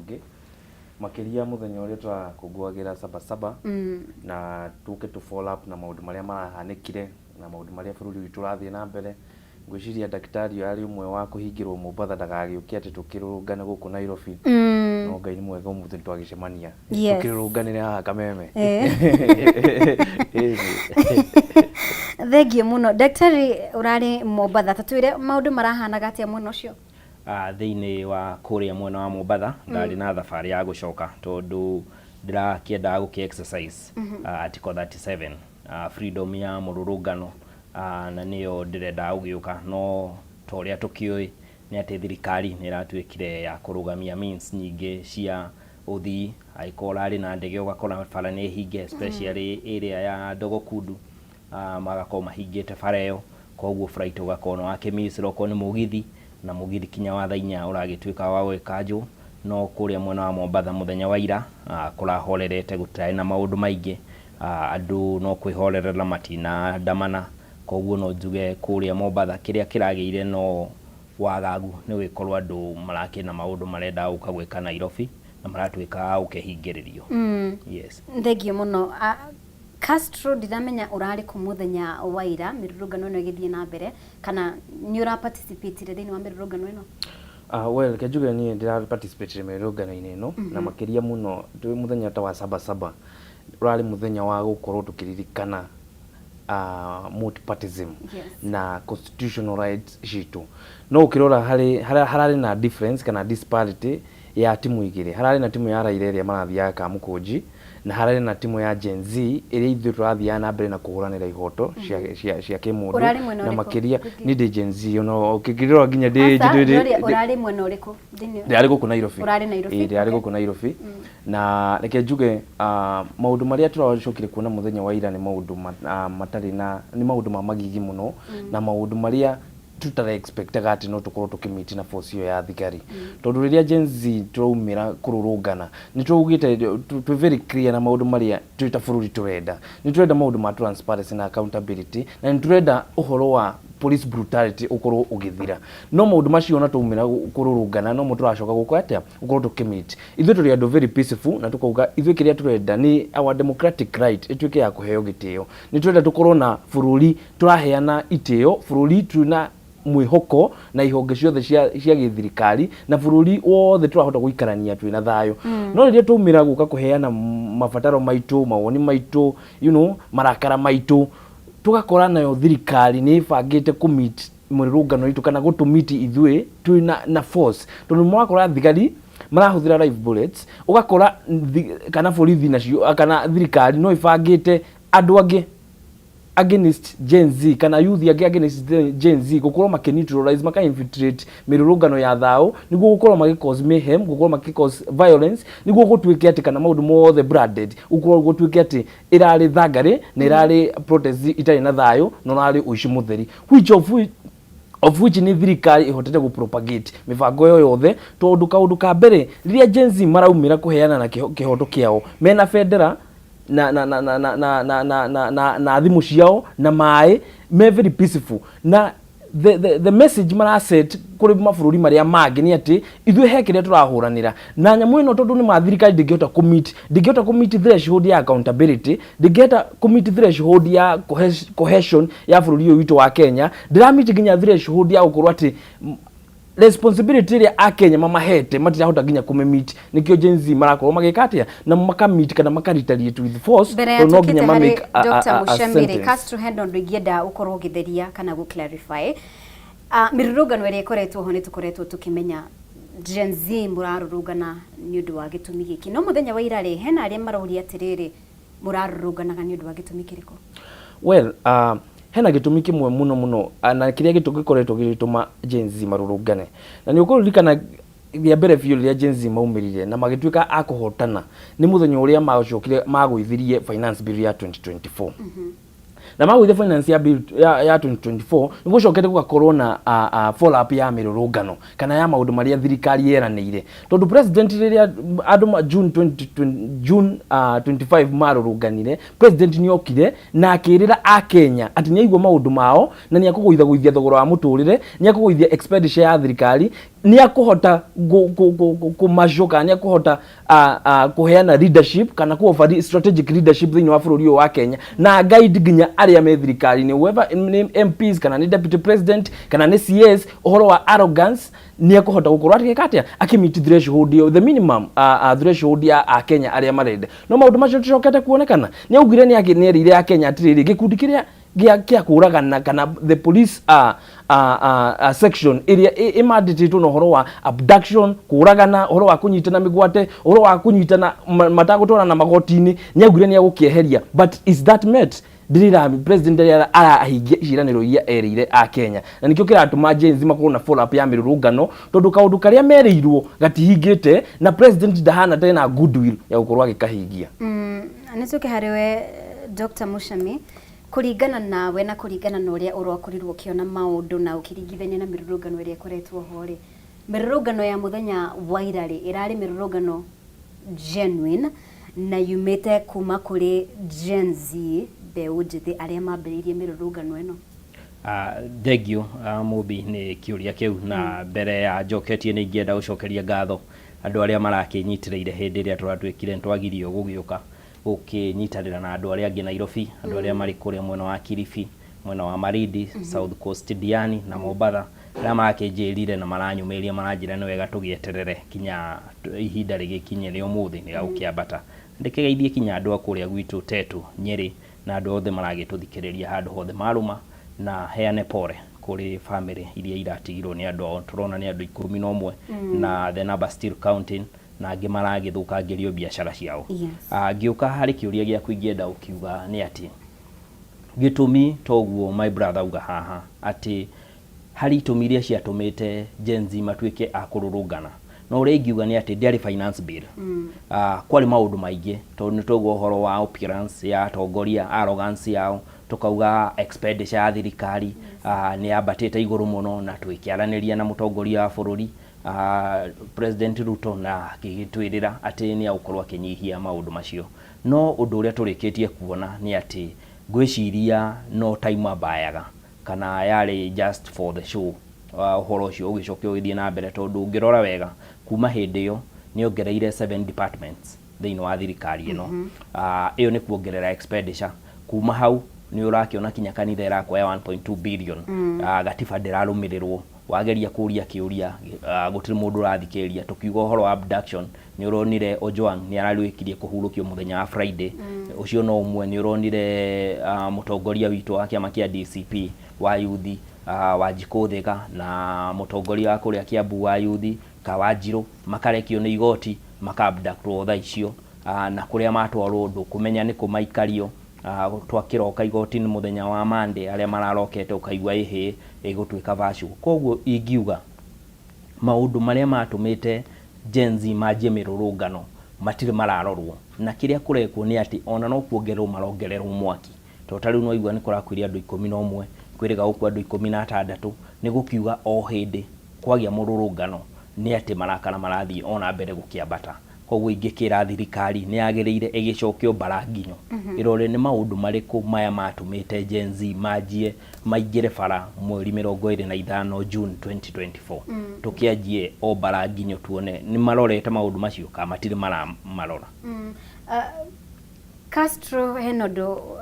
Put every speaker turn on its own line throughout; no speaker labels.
ungi makiria muthenya uria turakungwagira sabasaba na tuke to follow up na maundu maria marahanikire na maundu maria bururi witu rathie na mbere ngwiciria daktari ari umwe wa kuhingirwo Mombasa ndagagiuke ati tukirungana guku Nairobi no Ngai ni mwega umuthi twagicemania tukirunganire haha Kameme.
Thengiũ muno daktari urari Mombasa tatwire maundu marahanaga atia muno cio
thiini wa kuria mwena wa Mombasa ndari na thabari ya gucoka tondu ndirakienda guki exercise article 37 freedom ya Mirurungano na niyo ndirenda ugiuka no toria tukioi ni ati thirikari ni ratwikire ya kurugamia means nyingi cia uthii aikola ari na ndege ugakora bara ni hinge especially area ya Dogokundu magakoma mahingite bara iyo koguo flight ugakona wake miss roko ni mugithi na mugithi kinya wa thainya uragitwika wa gwikanju no kuria mwena wa Mombasa muthenya wa ira kurahorerete gutrai na maundu maingi andu no kwihorerera matina ndamana koguo no njuge kuria Mombasa kiria kirageire no wagagu ni wikorwo andu marakina maundu marenda uka gwika Nairobi na maratwika ukehingiririo. Yes,
thengiũ muno. Castro ndiramenya urari ku muthenya wa ira Mirurungano no igithie na mbere kana ni ura participate thini wa Mirurungano ino?
Well, kejuge ni ndira participate Mirurungano ino na makiria muno twi muthenya ta wa sabasaba urari muthenya wa gukorwo tukiririkana multipartyism na constitutional rights shitu no ukirora harari na difference kana disparity ya timu igire harari na timu ya Raila iria marathia Kamukunji na harari na timu ya Gen Z iria ithu turathia na mbere na kuhuranira ihoto cia kimundu na makiria ni de Gen Z no ukigirira ginya de
urari mwena uriku
ndari guku Nairobi
urari Nairobi
ndari guku Nairobi na reke njuge maundu maria turacokire kuona muthenya wa ira ni maundu matari na ni maundu ma magigi muno na maundu maria tutara expectaga ati no tukorwo tukimiti na force yo ya thigari tondu riria Gen Z turaumira kururungana ni tugite tu very clear na maundu maria twita bururi turenda ni turenda maundu ma transparency na accountability na ni turenda uhoro wa police brutality ukorwo ugithira no maundu macio na tuumira kururungana no muturacoka gukwata ukorwo tukimiti ithu turi andu very peaceful na tukauga ithu kiria turenda ni our democratic right itwike ya kuheo gitio ni turenda tukorwo na bururi turaheana itio bururi tuna mwihoko na ihonge ciothe cia githirikari na bururi wothe turahota guikarania twina thayo no riria tumira guka kuheana mabataro maitu mawoni maitu marakara maitu tugakora nayo thirikari ni bangite kumit Mirurungano itu kana gutumiti ithui twina na force tondu mwakora thigari marahuthira live bullets ugakora kana borithi nacio kana thirikari no ibangite andu angi against Gen Z kana youth against Gen Z gukorwo makineutralize maka infiltrate Mirurungano ya thao niguo gukorwo magicause mayhem gukorwo magicause violence niguo gutwike ati kana maundu mothe branded gukorwo gutwike ati irari thangari na irari protest itari na thayo no nari uici mutheri of which ni thirikari ihotete gupropagate mibango yo yothe tondu kaundu ka mbere riria Gen Z maraumira kuheana na kihoto kiao mena federa na thimu ciao na mai me very peaceful na the message mara set kuri mabururi maria mangi ni ati ithu hekire turahuranira na nyamu ino tondu ni mathirikari ndingihota commit threshold ya accountability ndingihota commit threshold ya cohesion ya bururi witu wa Kenya ndiramiti ginya threshold ya ukorwo ati responsibility iria Akenya mamahete matirahota ginya kumemit nikio Gen Z marakorwo magikatia na makamit kana makaritaliate with force
no ginya mamake Dr. Mushemire Castro hendo ngienda ukorwo githeria kana gu clarify Mirurungano iria ikoretwo ho ni tukoretwo tukimenya Gen Z murarurungana ni undu wa gitumi giki no muthenya wa ira ri hena aria marauria atiriri murarurunganaga ni undu wa gitumi kiriko?
Well, hena gitumi kimwe muno na kiria gikoretwo gituma Gen Z marurungane na ni ukurikana ya mbere biũ rĩrĩa Gen Z maumirire na magituika akuhotana ni muthenya uria magocokire magwithirie finance bill ya 2024 na magwithia finance ya bill ya 2024 nigucokete gugakorwo na follow up ya mirurungano kana ya maundu maria thirikari yeranĩire tondu president riria andu June 25 marurunganire president ni okire na akirira a Kenya ati ni aigua maundu mao na ni akugwithia thogora wa muturire ni akugwithia expenditure ya thirikari ni akuhota kumashoka ni akuhota kuheana leadership kana ku strategic leadership thini wa bururi wa Kenya na guide ginya aria me thirikari ni whoever MPs kana ni deputy president kana ni CS uhoro wa arrogance ni akuhota gukorwo atikikatia akimiti threshold the minimum threshold ya Kenya aria marende no maundu macio tucokete kuonekana ni augire ni akinere ya Kenya atiriri gikundi kiria gia kuragana kana the police section area imadititwo no horo wa abduction kuragana horo wa kunyitana migwate horo wa kunyitana matagutwara na magotini ni augire ni agukieheria but is that met dirira president ara ahingia ciraniro iria erire a Kenya na nikio kiratuma James makorwo na follow up ya mirurungano tondu kaundu karia mereirwo gatihingite na president ndahana tena goodwill ya gukorwo agikahingia
anicoke hariwe Dr. Muchemi kuringana nawe na kuringana na uria urokorirwo kiona maundu na ukiringithania na mirurungano iria koretwo hori mirurungano ya muthenya wa irari irari mirurungano genuine na yumete kuma kuri Gen Z beũ njĩthĩ aria mambĩrĩirie mirurungano ino
thengio mubi ni kiuria kiu na mbere ya njoketie ni ngienda gucokeria ngatho andu aria marakinyitireire hindi iria turatwikire ntwagirio gugiuka ukinyitanira na andu aria angi Nairobi andu aria mari kuria mwena wa Kilifi mwena wa Marindi South Coast Diani na Mombasa aria marakinjirire na maranyumiria maranjira ni wega tugieterere kinya ihinda rigikinye ri umuthi ni gukiambata ndikigeithie kinya andu akuria gwitu Tetu Nyeri na andu othe maragituthikiriria handu hothe maruma na heane pore kuri family iria iratigirwo ni andu turona ni andu 11 na the number still counting na angi maragithukangirio biashara ciao ngiuka hari kiuria gia kuingienda ukiuga ni ati gitumi toguo my brother uga haha ati hari itumiria ciatumite Gen Z matwike akururungana no uri ngiuga ni ati ndari finance bill kwari maundu maingi tondu ni toguo horo wa appearance ya tongoria arrogance yao tukauga expenditure ya thirikari ni ambatite iguru muno na twikiaraniria na mutongoria wa bururi President Ruto na gigitwirira ati ni aukorwa kinyihia maundu macio no undu uria turikitie kuona ni ati gwiciria no time abayaga kana yari just for the show horo ucio ugicokio githie na mbere tondu ngirora wega kuma hindi yo ni ongereire 7 departments thini wa thirikari ino iyo ni kuongerera expenditure kuma hau ni urakiona kinya kanitha irakoya 1.2 billion gatiba ndirarumirirwo wageria kuria kiuria gutiri mundu urathikiriria tukiuga horo wa abduction ni uronire Ojwang ni ararwikirie kuhurukio muthenya wa Friday ucio no umwe ni uronire mutongoria witu wa kiama kia DCP wa yuthi wa Jikothega na mutongoria wa kuria Kiambu wa yuthi Kawanjiru makarekio ni igoti makabductwo tha icio na kuria matwarwo ndu kumenya ni kumaikario twakiroka igoti ni muthenya wa Monday aria mararokete ukaigwa ihe igutwika vashu koguo ingiuga maundu maria matumite Gen Z majie mirurungano matire mararorwo na kiria kurekwo ni ati ona no kuongererwo marongererwo mwaki to tari no igwa ni kurakwiria andu 11 kwiriga guku andu 16 ni gukiuga o hindi kwagia mururungano ni ati marakana marathie ona mbere gukiambata koguo ingikira thirikari ni yagereire igicokio baranginyo irore ni maundu mariku maya matumite Gen Z majie maigire bara mweri 25 June 2024 tukiajie o baranginyo tuone ni marorete maundu macio ka matire marora
Castro henodo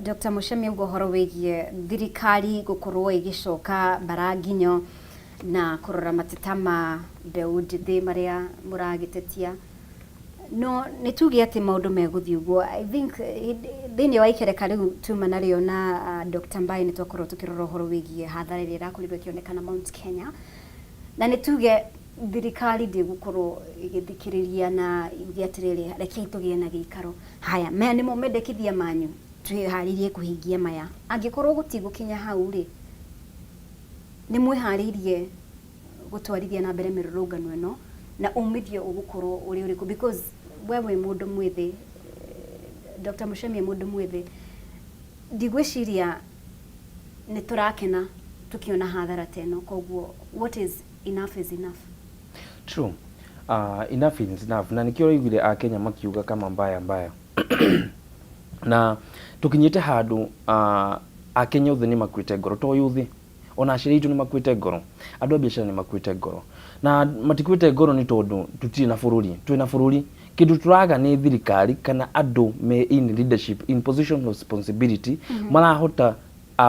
Dr. Muchemi ugo horo wigie thirikari gukorwo igicoka baranginyo na kurora matitama beũ njĩthĩ maria muragitetia no nituge ati maundu meguthii uguo I think thini wa ikereka riu tuma nario na Dr. Mbai nitwakorwo tukirora horo wigie hathara iria irakorirwo ikionekana Mount Kenya na nituge thirikari ndigukorwo igithikiriria na igiatiriri reke itugie na gikaro haya me nimo mendekithia manyu twiharirie kuhingia maya angikorwo gutigukinya hau ri ni mwiharirie gutwarithia na mbere mirurungano ino na umithio ugukorwo uri uriku because wewe mundu mwithi Dr. Muchemi mundu mwithi ndigwiciria ni turakena tukiona hathara teno koguo what is enough is enough.
True. Enough is enough. Na nikio igire a Kenya makiuga kama mbaya na tukinyite handu a Kenya othe ni makwite ngoro to yuthi ona aciri itu ni makwite ngoro andu a biashara ni makwite ngoro na matikwite ngoro ni tondu tutiri na bururi twina bururi kindu turaga ni thirikari kana andu me in leadership in position of responsibility marahota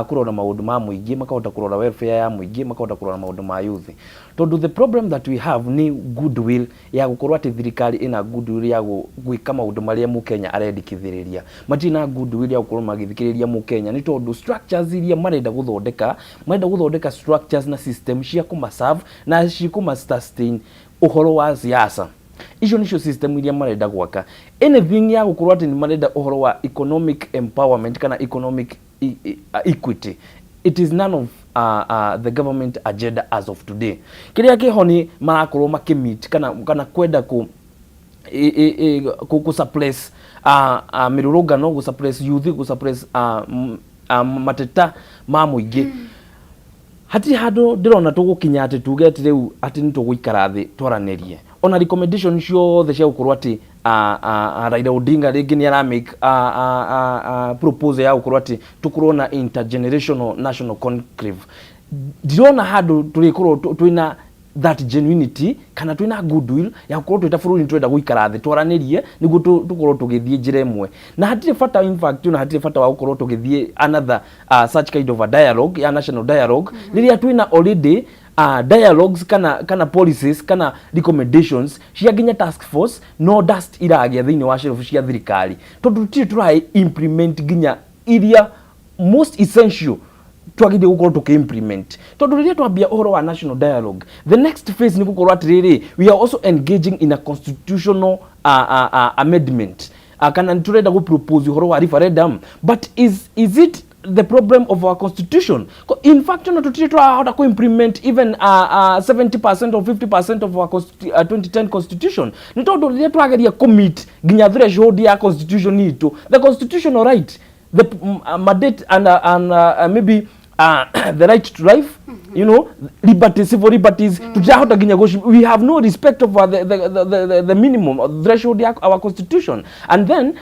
kurora maundu ma muingi makahota kurora welfare ya muingi makahota kurora maundu ma youth tondu the problem that we have ni goodwill ya gukorwa ati thirikari ina goodwill ya gwika maundu maria mu Kenya arendikithiriria matina goodwill ya gukorwa magithikiriria mu Kenya ni tondu structures iria marenda guthondeka structures na system cia kumaserve na cia kumasustain uhoro wa siasa. Icio nicio system iria marenda gwaka. Anything ya gukorwa ati ni marenda uhoro wa economic empowerment kana economic equity, it is none of the government agenda as of today. Kiria kihoni marakorwo makimit kana kwenda ku suppress mirurungano, ku suppress youth, ku suppress mateta ma muingi. Hati hado ndirona tugukinya ati tuge ati riu ati nituguikara thi twaranirie ona recommendation ciothe cia gukorwo ati Raila Odinga rigi ni ara make proposal ya gukorwo ati tukorwo na intergenerational national conclave. Ndirona handu turikorwo twina that genuinity kana twina goodwill ya gukorwo twita bururi twenda guikara thi twaranirie niguo tukorwo tugithie njira imwe na hatire fata in fact na hatire fata wa gukorwo tugithie another such kind of a dialogue ya national dialogue riria twina already dialogues kana policies kana recommendations cia ginya task force no dust iragia thiini wa shelf cia thirikari tondu turai implement ginya iria most essential twagithie gukorwo tuki-implement tondu riria twambia uhoro wa national dialogue the next phase ni gukorwo atiriri we are also engaging in a constitutional amendment kana turenda go propose uhoro wa referendum but is it the problem of our constitution? In fact, no to how to implement even 70% or 50% of our 2010 constitution. Nitodo le twageria commit ginya threshold ya constitution ito. The constitutional right, the mandate and maybe the right to life, you know, liberties, civil liberties. We have no respect of the minimum threshold of our constitution. And then,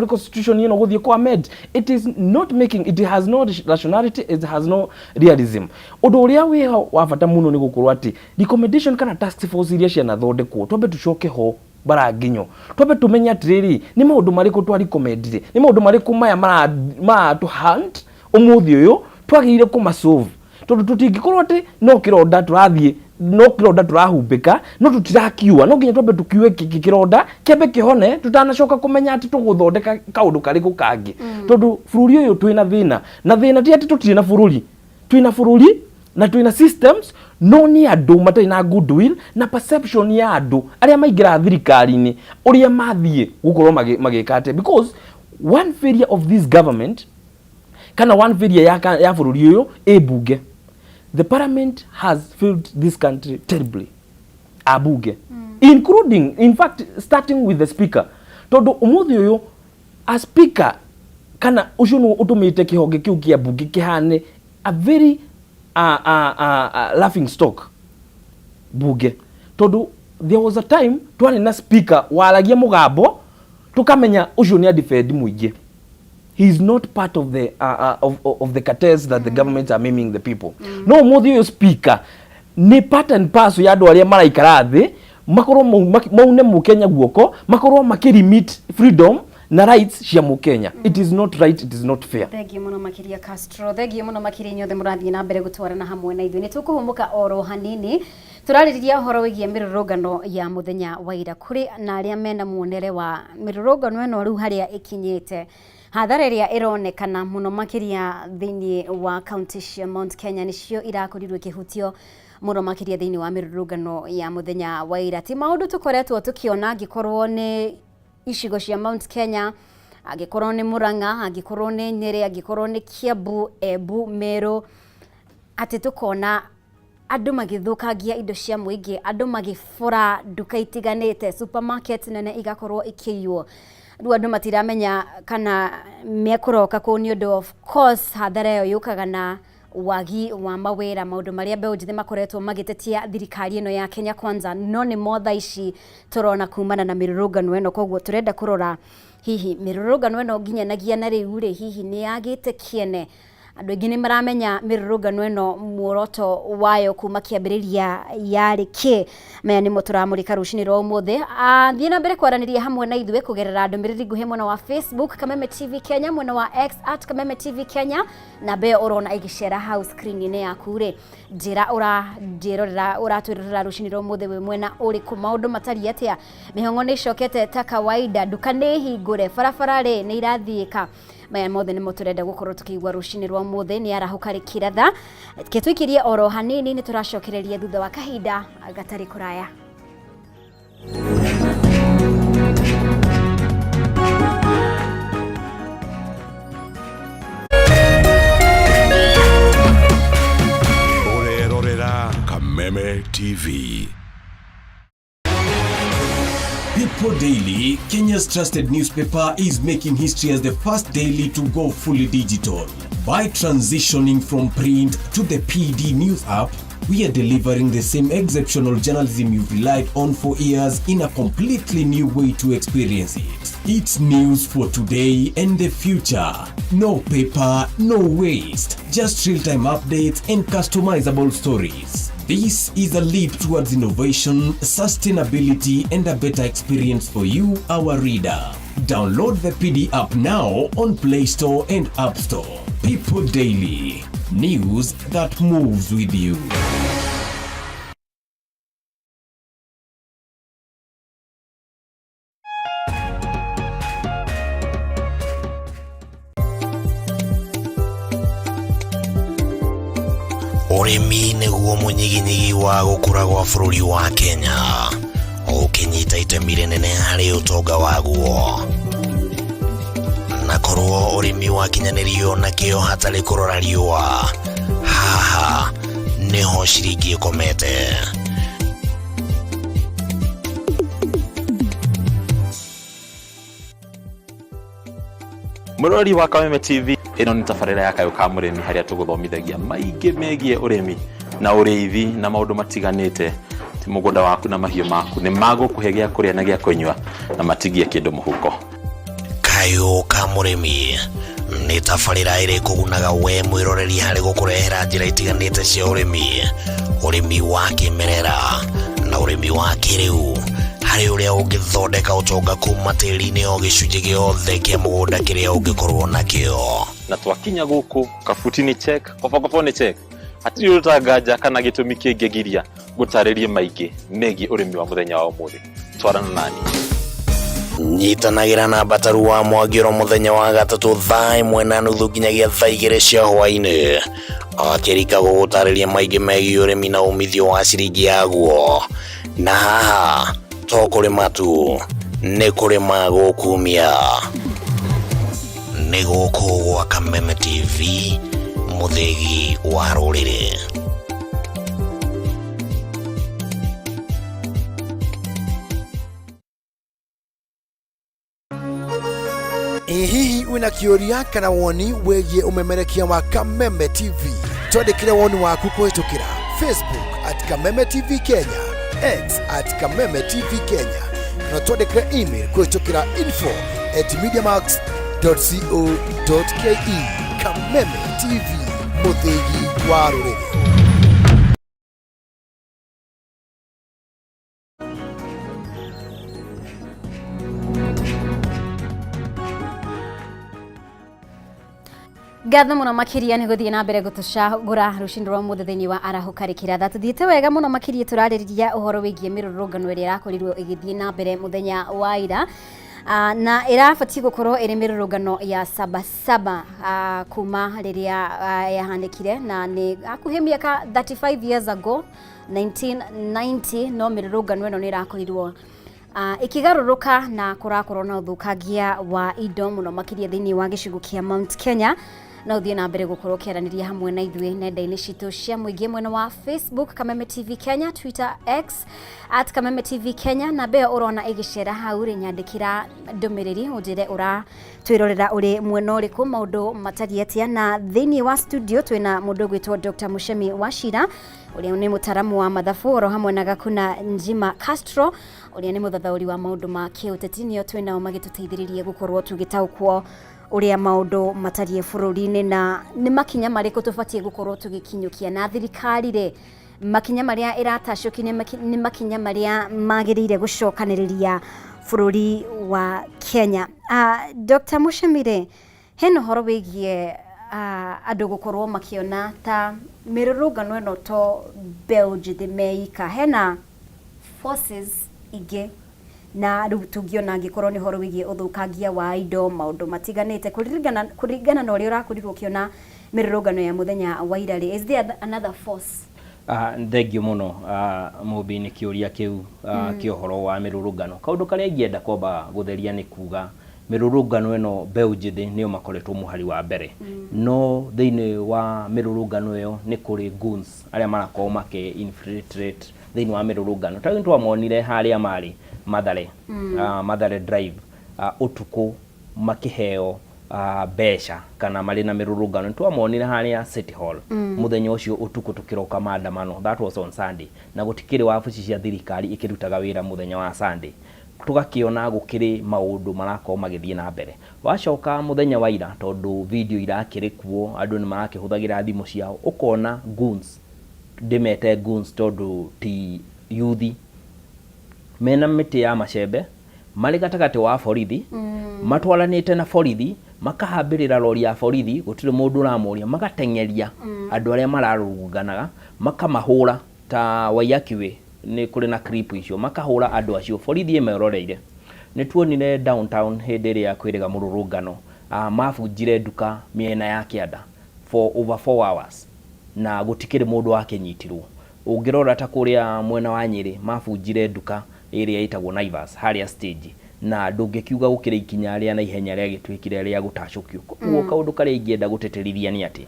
constitution, you know, it is not making, it has no rationality, it has no realism. Odoria we wafata muno ni gukorwati recommendation kana task force iria cia na thondekwo twambe tucoke ho baraginyo twambe tumenya atiriri ni maundu mariku twari recommendire ni maundu mariku maya ma to hand umuthi uyu twagire kumasolve tondu tutingikorwo ati no kironda turahumbika no tutirakiua no nginya twambe tukiue kironda kiambe kihone tutanacoka kumenya ati tuguthondeka kaundu kariku kangi tondu bururi uyu twina thina na thina ti ati tutire na bururi twina bururi na twina systems no ni andu matari na goodwill na perception ya andu aria maingira thirikari-ini uria mathie gukorwo magikate because one failure of this government kana one failure ya bururi uyu ebunge. The parliament has failed this country terribly. Abuge. Including, in fact, starting with the speaker. Todo umuthi uyu a speaker kana ushunu utumite kihoge kiu kia bunge kihane a very laughing stock bunge. Todo there was a time twani na speaker walagia mugambo tukamenya ucio ni defend muingi. He is not part of the of the cartels that the government are maiming the people. No muthi speaker ni part and parcel ya andu aria maraikara thi makorwo maune mu Kenya guoko makorwo makirimit freedom na rights cia mu Kenya. It is not right, it is not fair.
Thegi muno makiria Castro, thegi muno makiria nyothe murathie na mbere gutwarana hamwe na ithuĩ ni tukuhumuka oro hanini turaririria horo wigie mirurungano ya muthenya wa ira kuri na aria mena muonere wa mirurungano eno riu haria ikinyite hathara iria ironekana muno makiria thiini wa county cia Mount Kenya nicio irakorirwo kihutio muno makiria thiini wa mirurungano ya muthenya wa ira ti maundu tukoretwo tukiona angikorwo ni icigo cia Mount Kenya angikorwo ni Murang'a angikorwo ni Nyeri angikorwo ni Kiambu Embu Meru ati tukona andu magithukangia indo cia muingi andu magifura duka itiganite supermarket nene igakorwo ikiywo rĩu andũ matiramenya kana mekũroka kũ nĩ ũndũ of course hathara ĩyo yũkaga na wagi wa mawĩra, maũndũ marĩa mbeũ njĩthĩ makoretwo magĩtetia thirikari ĩno ya Kenya Kwanza, no nĩ mo thaa ici tũrona kumana na mĩrũrũngano ĩno. Koguo tũrenda kũrora hihi mĩrũrũngano ĩno nginyanagia na rĩu rĩ, hihi nĩ yagĩte kiene. Andũ aingĩ nĩ maramenya mĩrũrũngano ĩno muoroto wayo kuma kĩambĩrĩria yarĩ kĩ. Maya nĩmo tũramũrĩka rũcinĩ rwa ũmũthĩ. Thiĩ na mbere kwaranĩria hamwe na ithuĩ kũgerera ndũmĩrĩri nguhĩ mwena wa Facebook Kameme TV Kenya, mwena wa X @Kameme TV Kenya, na mbe ũrona igĩcera hau screen-inĩ yaku rĩ, njĩra ũratwĩrorera rũcinĩ rwa ũmũthĩ wĩ mwena ũrĩkũ, maũndũ matariĩ atĩa, mĩhang'o nĩ icokete ta kawaida, nduka nĩ hingũre, barabara rĩ nĩ irathiĩka. Maya mothe nĩmo tũrenda gũkorwo tukĩigua rũcinĩ rwa ũmũthĩ, nĩ arahũka rĩkĩratha. Tũikĩrie oro hanini, nĩ tũracokereria thutha wa kahinda gatarĩ kũraya.
Urerorera Kameme TV.
People Daily, Kenya's trusted newspaper, is making history as the first daily to go fully digital. By transitioning from print to the PD News app, we are delivering the same exceptional journalism you've relied on for years in a completely new way to experience it. It's news for today and the future. No paper, no waste. Just real-time updates and customizable stories. This is a leap towards innovation, sustainability, and a better experience for you, our reader. Download the PD app now on Play Store and App Store. People Daily. News that moves with you.
Ũrĩmi nĩguo mũnyiginyigi wa gũkũra gwa bũrũri wa Kenya, ũkĩnyita itemi rĩnene harĩ ũtonga waguo. Na korwo ũrĩmi wakinyanĩrio na kĩo hatarĩ kũrora riũa, haha nĩho ciringi ĩkomete.
Mũrori wa Kameme TV, ĩno nĩ tabarĩra ya kayũ ka mũrĩmi harĩa tũgũthomithagia maingĩ megiĩ ũrĩmi na ũrĩithi na maũndũ matiganĩte. Ti mũgũnda waku na mahiũ maku nĩ magũkũhe gĩa kũrĩa na gĩa kũnyua na matigie kĩndũ mũhuko.
Kayũ ka mũrĩmi nĩ tabarĩra ĩrĩa ĩkũgunaga we mwĩroreri harĩ gũkũrehera njĩra itiganĩte cia ũrĩmi wa kĩmerera na ũrĩmi wa kĩrĩu, harĩ ũrĩa ũngĩthondeka ũtonga kuma tĩri-inĩ o gĩcunjĩ gĩothe kĩa mũgũnda kĩrĩa ũngĩkorwo nakĩo.
Na twakinya gũkũ kabuti-inĩ check, kobokobo nĩ check, hatirĩ ũtanganja kana gĩtũmi kĩngĩgiria gũtarĩrie maingĩ megiĩ ũrĩmi wa mũthenya wa ũmũthĩ. Twarana nani.
Nyitanagĩra na Bataru wa Mwagĩro mũthenya wa gatatũ thaa 1:30 nginyagia thaa 2 cia hwaĩ-inĩ, akĩrika gũgũtarĩria maingĩ megiĩ ũrĩmi na umithio wa ciringi yaguo. Na haha to kũrĩma tu, nĩ kũrĩma gũkumia. Nĩ gũkũ gwa Kameme TV, mũthegi wa rũrĩrĩ.
Hihi wina kĩũria kana woni wĩgiĩ ũmemerekia wa Kameme TV, twandĩkĩre woni waku kũhĩtũkĩra Facebook @Kameme TV Kenya, X @Kameme TV Kenya, na twandĩkĩre email kũhĩtũkĩra info@mediamax.co.ke. Kameme TV, mũthegi wa rũrĩrĩ.
Ngatho mũno makĩria nĩ gũthiĩ na mbere gũtũcagũra rũcinĩ rwa ũmũthĩ thĩinĩ wa arahũka rĩkĩratha. Tũthiĩte wega mũno makĩria tũrarĩrĩria ũhoro wĩgiĩ mĩrũrũngano ĩrĩa ĩrakorirwo ĩgĩthiĩ na mbere mũthenya wa ira, na ĩrabatiĩ gũkorwo ĩrĩ mĩrũrũngano ya Sabasaba kuma rĩrĩa yahanĩkire, na nĩ hakuhĩ mĩaka 35 years ago 1990, no mĩrũrũngano ĩno nĩ ĩrakorirwo ikigarũrũka na kũrakorwo na ũthũkangia wa indo mũno makĩria thĩinĩ wa gĩcigo kĩa Mount Kenya. no uthie na mbere gukorwo kiaraniria hamwe na ithuĩ nenda-inĩ citũ cia mũingĩ mwena wa Facebook Kameme TV Kenya, Twitter X @Kameme TV Kenya, na mbeo urona igicera hau ri nyandikira ndumiriri unjire twirorera uri mwena uriku maundu matariĩ atia. Na thĩinĩ wa studio twina mundu gwitwo Dr. Mushemi Wachira uria ni mutaramu wa mathabu oro hamwe na Gakuna Njima Castro uria ni muthathauri wa maundu ma kiuteti. Nio twinao magituteithĩrĩria gukorwo tugitaukwo uria maundu matariĩ bũrũri-inĩ na ni makinya marĩkũ tubatie gukorwo tugikinyukia na thirikari ri makinya maria iratacũki ni makinya maria magĩrĩire gucokanĩrĩria bũrũri wa Kenya. Dr. Mushemi, hena horo wĩgiĩ andũ gukorwo makiona ta mirurungano ĩno to mbeũ njĩthĩ meika, hena forces ingĩ na rĩu tũngiona angĩkorwo nĩ horo wĩgiĩ ũthũkangia wa indo, maũndũ matiganĩte kũringana na ũrĩa ũrakorirwo ũkĩona mirurungano ya mũthenya wa ira rĩ, is there another force?
Thengio muno mũmbi-inĩ kĩũria kĩu kĩa ũhoro wa mirurungano. Kaũndũ karĩa ingĩenda kwamba gũtheria nĩ kuga mirurungano ĩno mbeũ njĩthĩ nĩo makoretwo mũhari wa mbere, no thĩinĩ wa mirurungano ĩyo nĩ kũrĩ goons arĩa marakorwo infiltrate thĩinĩ wa mirurungano. Ta rĩu twamonire harĩa marĩ Mathare Drive utuku makĩheo mbeca kana marĩ na mirurungano. Twamonire harĩa City Hall muthenya ũcio utuku tukiroka maandamano, that was on Sunday, na gutikĩrĩ wabici cia thirikari ikĩrutaga wĩra muthenya wa Sunday. Tugakiona gukiri maundu marakorwo magithie na mbere. Wacoka muthenya wa ira tondu video irakiri kuo, andu ni marakihuthagira thimu ciao, ukona goons, ndimete goons tondu ti yuthi mena miti ya macembe mari gatagati wa borithi matwaranite na borithi makahambirira lori ya borithi, gutire mundu uramuria, magatengeria andu aria mararuganaga, makamahura ta Wayakiwe ni kuri na clip icio, makahura andu acio borithi emeroreire. Ni tuonire downtown hindi iria kwiriga mururungano mabunjire duka miena ya kianda for over 4 hours na gutikire mundu wakinyitirwo. Ungirora ta kuria mwena wa Nyeri mabunjire duka iria itagwo Naivas haria stage, na ndungikiuga gukire ikinya ria na ihenya ria gitwikire ria gutacukio. Ugo kaundu kare ingienda guteterithia ni ati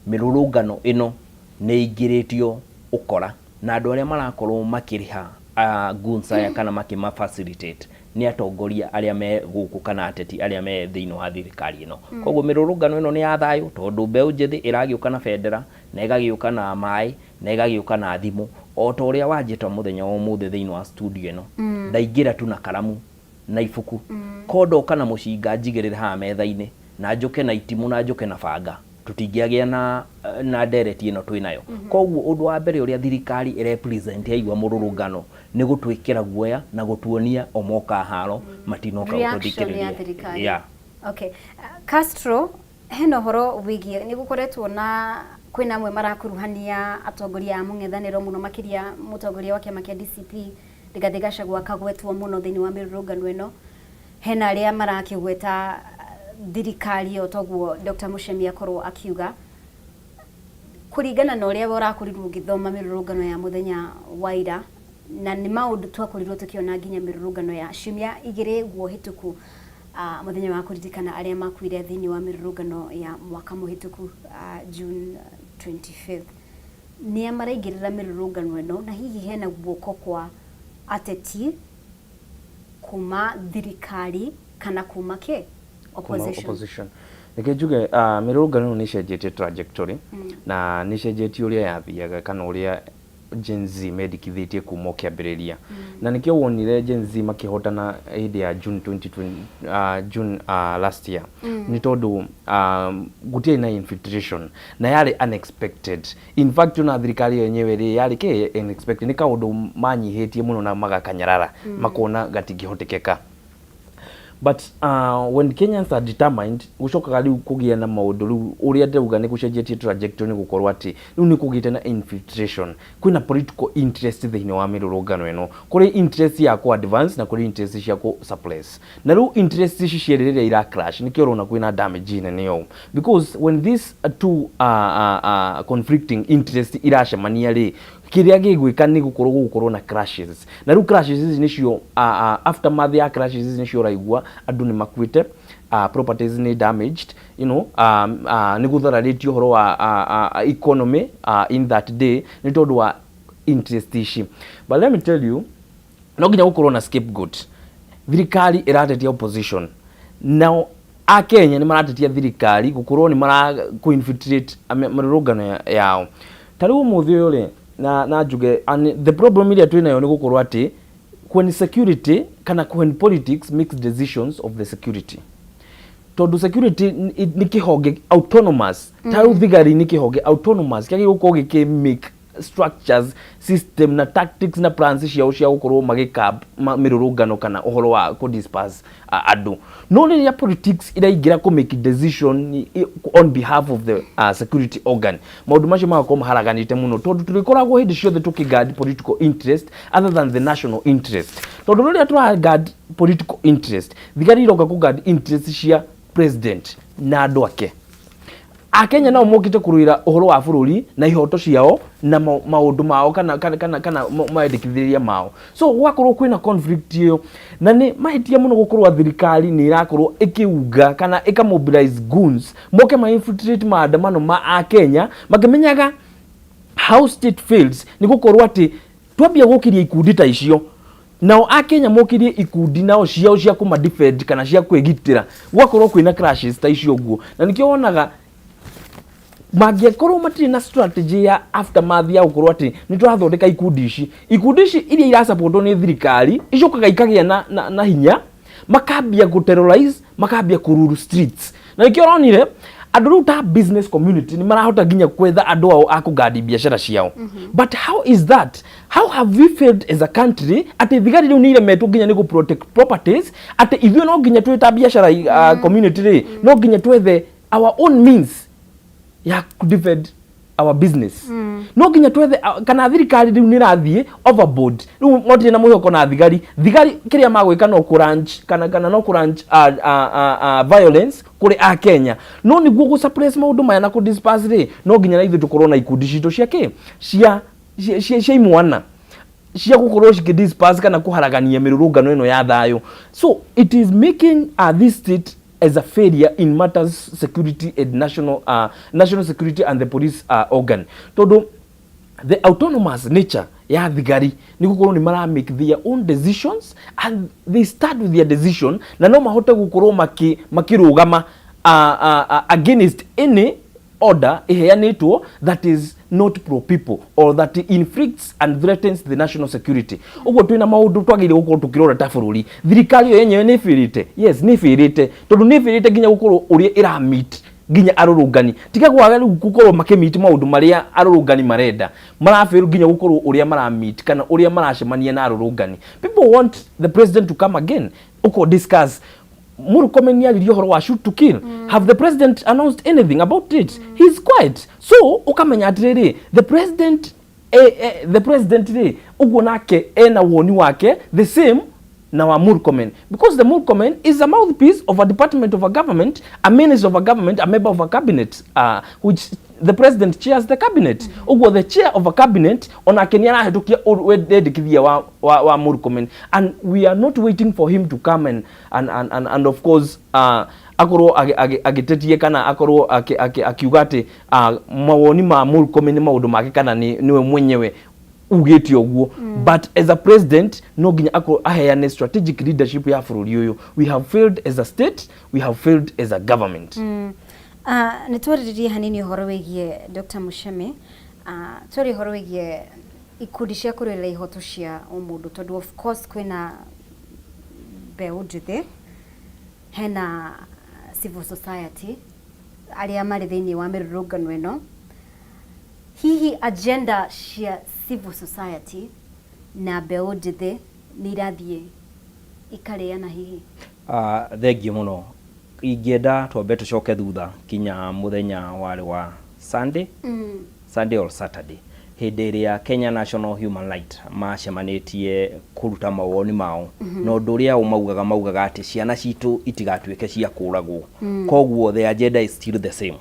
mirurungano ino ni ingiritio ukora na andu aria marakorwo makiriha goons aya kana makima facilitate ni atongoria aria me guku kana ateti aria me thiini wa thirikari ino. Koguo mirurungano ino ni ya thayu tondu mbeũ njĩthĩ iragiuka na bendera na igagiuka na mai na igagiuka na thimu, o ta uria wanjita muthenya wa umuthi thiini wa studio ino ndaingira tu na karamu na ibuku kondo kana mucinga njigirire ha metha-ini na njuke na itimu na njuke na banga, tutingiagia na ndereti ino twinayo. Koguo undu wa mbere uria thirikari represent yaigwa mururungano ni gutwikira guoya na gutuonia omoka haro matinoka guthikiriria. Yeah.
Okay. Castro, heno horo wigie ni gukoretwo na kwina amwe marakuruhania atongoria a mung'ethaniro muno makiria mutongoria wa kiama kia DCP Rigathi Gachagua akagwetwo muno thiini wa mirurungano ino. Hena aria marakigweta thirikari o toguo Dr. Mushemi akorwo akiuga kuringana na uria urakorirwo ugithoma mirurungano ya muthenya wa ira, na ni maundu twakorirwo tukiona nginya mirurungano ya ciumia igiri guo hituku muthenya wa kuririkana aria makuire thiini wa mirurungano ya mwaka muhituku June 25th. Ni amaraingirira mirurungano ino na hihi hena guoko kwa ateti kuma thirikari kana kuma ke opposition.
Nikejuge mirurungano ni cenjetie trajectory na ni cenjetie uria yathiaga kana uria Gen Z medikithitie kuma kiambiriria na nikio wonire Gen Z makihotana hindi ya June 2020 June last year ni tondu gutie na infiltration na yari unexpected. In fact na thirikari yenyewe ri yari ke unexpected, ni kaundu manyihitie muno na magakanyarara makona gatingihotekeka. But when Kenyans are determined gucokaga riu kugia na maundu riu uria ndauga ni gucenjetie trajectory ni gukorwa ati riu ni kugite na infiltration, kwina political interest thiini wa mirurungano ino, kuri interest ya ku advance na kuri interest ya ku suppress, na riu interest ici cieriria ira clash nikio rona kwina damage nene yo, because when these two conflicting interest iracemania ri kiria gigwika ni gukorwo na crashes na ru crashes ici nicio aftermath ya crashes ici nicio raigua andu ni makuite properties ni damaged you know ni guthararitio horo wa economy in that day ni tondu wa interest ici. But let me tell you, no nginya gukorwo na scapegoat. Thirikari iratetia opposition. Now Kenya ni maratetia thirikari gukorwo ni mara co-infiltrate mirurungano yao. Tariu muthi uri na njuge, and the problem iria twina yo ni gukorwo ati when security kana when politics makes decisions of the security. Tondu security ni kihonge autonomous. Tariu thigari ni kihonge autonomous kya gukorwo make structures, system na tactics na plans cia gukorwo magika mirurungano kana uhoro wa ku disperse andu. No riria politics iraingira ku make decision on behalf of the security organ, maundu macio magakorwo maharaganite muno tondu turikoragwo hindi ciothe tukiguard political interest other than the national interest. Tondu riria turiguard political interest, thigari iroka ku guard interest cia president na andu ake. Akenya nao mokite kuruira uhoro wa bururi na ihoto ciao na maundu mao kana maendekithiria mao. So gwakorwo kwina conflict iyo na ni mahitia muno gukorwo thirikari ni irakorwo ikiuga kana ikamobilize goons moke ma infiltrate maandamano ma Akenya makimenyaga how state fails ni gukorwo ati twambia gukiria ikundi ta icio. Nao Akenya mokirie ikundi nao ciao cia kuma defend kana cia kwigitira gwakorwo kwina crashes ta icio guo. Na nikio wonaga magiekorwo matiri na strategy ya aftermath ya gukorwo ati ni turathondeka ikundi ici iria ira supportwo ni thirikari icokaga ikagia na hinya makambia gu terrorize makambia kururu streets. Na nikio ronire andu riu ta business community ni marahota ginya kwetha andu ao akugadi biashara ciao. But how is that? How have we failed as a country ati thigari riu ni iremetwo ginya ni gu protect properties ati ithio no ginya twita biashara community ri no ginya twethe our own means ya defend our business. No ginya twethe kana thirikari riu ni rathie overboard. Riu motire na muhoko na thigari kiria magwika no crunch kana no crunch violence kuri Kenya. No niguo gu suppress maundu maya na ku disperse ri no ginya na ithu tukorwo na ikundi cito ciake cia imwana cia gukorwo ciki disperse kana kuharagania mirurungano ino ya thayo. So it is making this state as a failure in matters security and national security and the police organ. Todo the autonomous nature ya thigari ni gukorwo ni mara make their own decisions and they start with their decision na no mahote gukorwo makirugama against any order iheanitwo that is not pro people or that inflicts and threatens the national security. Ugo twina maundu twagire gukorwo tukirora ta bururi thirikari yo yenyewe ni firite. Yes, ni firite tondu ni firite ginya gukorwo uria ira meet ginya arurungani tika gwaga gukorwo makemiti maundu maria arurungani marenda marafiru ginya gukorwo uria mara meet kana uria maracemania na arurungani. People want the president to come again uko discuss Murkomen yalirio horo wa shoot to kill. Have the president announced anything about it? He's quiet. So ukamenya atiriri the president re ugo nake ena woni wake the same na wa Murkomen, because the Murkomen is a mouthpiece of a department of a government, a minister of a government, a member of a cabinet, which the president chairs the cabinet. Ugo the chair of a cabinet ona Kenya hetukia wededikithia wa Murkomen, and we are not waiting for him to come and of course akorwo agitetie kana akorwo akiugate mawoni ma Murkomen ni maundu make kana niwe mwenyewe ugeti oguo. But as a president no ginya aheane strategic leadership ya bururi uyu. We have failed as a state, we have failed as a government.
Nitwaririe hanini horo wigie Dr. Musheme, twari horo wigie ikundi cia kurira ihoto cia umundu tondu of course kwina beũ njĩthĩ, hena civil society aria mari thiini wa mirurungano ino. Hihi agenda cia civil society na beũ njĩthĩ ni irathie ikareana hihi?
Thengiũ muno. Ingĩenda twambe tucoke thutha kinya muthenya wari wa Sunday, Sunday or Saturday. hĩndĩ ĩrĩa Kenya National Human Rights macemanĩtie kũruta mawoni mao na ũndũ ũrĩa maugaga atĩ ciana citũ itigatuĩke cia kũragwo. Koguo the agenda is still the same.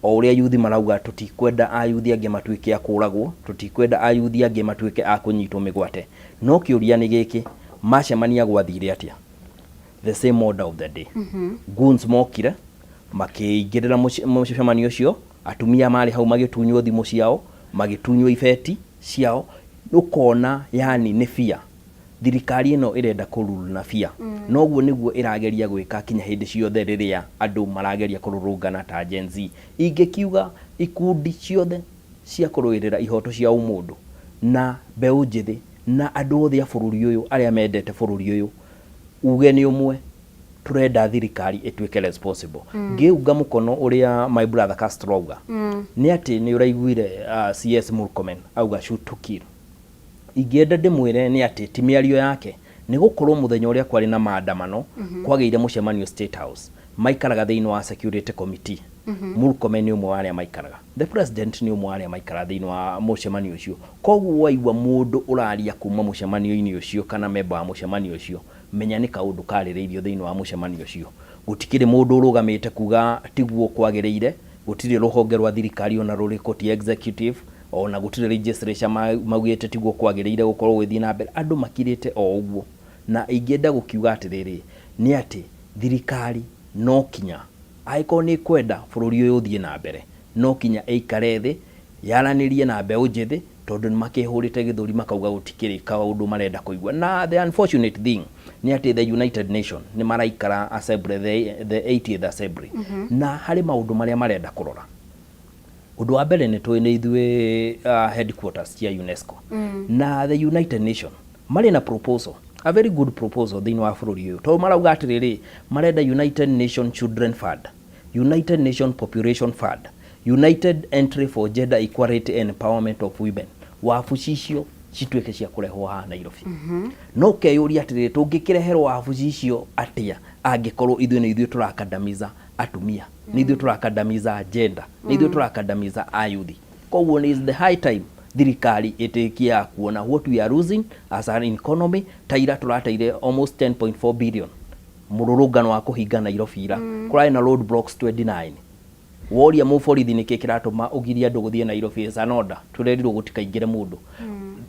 O ũrĩa yuthi marauga tutikwenda ayuthi angĩ matuĩke a kũragwo, tutikwenda ayuthi angĩ matuĩke a kũnyitwo mĩgwate. No kĩũria nĩ gĩkĩ, macemania gwathire atĩa? The same order of the day. Goons mokire makĩingĩrĩra mũcemanio ũcio, atumia marĩ hau magĩtunywo thimũ ciao, magĩtunywo ibeti ciao. Ũkona yani nĩ fear. Thirikari ĩno ĩrenda kũruru na fear. Noguo nĩguo ĩrageria gwĩka kinya hĩndĩ ciothe rĩrĩa andũ marageria kũrũrũngana ta Gen Z. Ingĩkiuga ikundi ciothe cia kũrũĩrĩra ihoto cia ũmũndũ na mbeũ njĩthĩ na andũ othe a bũrũri ũyũ arĩa mendete bũrũri ũyũ, uge nĩ ũmwe, turenda thirikari ĩtuĩke responsible. Ngĩunga mũkono ũrĩa my brother Castro auga nĩ atĩ nĩ ũraiguire CS Murkomen auga shoot to kill. Ingĩenda ndĩmwĩre nĩ atĩ ti mĩario yake, nĩ gũkorwo mũthenya ũrĩa kwarĩ na maandamano kwagĩire mũcemanio State House, maikaraga thĩinĩ wa security committee. Murkomen nĩ ũmwe wa arĩa maikaraga, the president nĩ ũmwe wa arĩa maikaraga thĩinĩ wa mũcemanio ũcio. Koguo waigua mũndũ ũraria kuma mũcemanio-inĩ ũcio kana member wa mũcemanio ũcio, menya nĩ kaũndũ karĩrĩirio thĩinĩ wa mũcemanio ũcio. Gũtikĩrĩ mũndũ ũrũgamĩte kuga tiguo kwagĩrĩire, gũtirĩ rũhonge rwa thirikari ona rũrĩkũ ti executive, ona gũtirĩ legislature maugĩte tiguo kwagĩrĩire gũkorwo gũthiĩ na mbere. Andũ makirĩte o ũguo, na ingĩenda gũkiuga atĩrĩrĩ nĩ atĩ thirikari no kinya aĩkorwo nĩ kwenda bũrũri ũyũ ũthiĩ na mbere, no kinya ĩikare thĩ yaranĩrie na mbeũ njĩthĩ, tondũ nĩ makĩhũrĩte gĩthũri makauga gũtikĩrĩ kaũndũ marenda kũigua. Na the unfortunate thing nĩ atĩ the United Nation nĩ maraikara assembly, the 80th assembly, na harĩ maũndũ marĩa marenda kũrora. Ũndũ wa mbere nĩ tũĩ nĩ ithuĩ headquarters cia UNESCO, na the United Nation marĩ na proposal, a very good proposal thĩinĩ wa bũrũri ũyũ, tondũ marauga atĩrĩrĩ, marenda United Nation Children Fund, United Nation Population Fund, United Entry for Gender Equality and Empowerment of Women. Wabici icio cituĩke cia kũrehwo haha Nairobi. No keyũria atĩrĩrĩ, tũngĩkĩreherwo wabici icio atĩa angĩkorwo ithuĩ tũrakandamiza atumia, nĩ ithuĩ tũrakandamiza gender, nĩ ithuĩ tũrakandamiza ayuthi. Koguo is the high time thirikari ĩtĩkia kuona what we are losing as an economy. Taira tũrateire almost 10.4 billion mũrũrũngano wa kũhinga Nairobi ira, kũrarĩ na road blocks 29. Woria mũborithi nĩ kĩ kĩratũma ũgiria andũ gũthiĩ Nairobi is an order, tũrerirwo gũtikaingĩre mũndũ.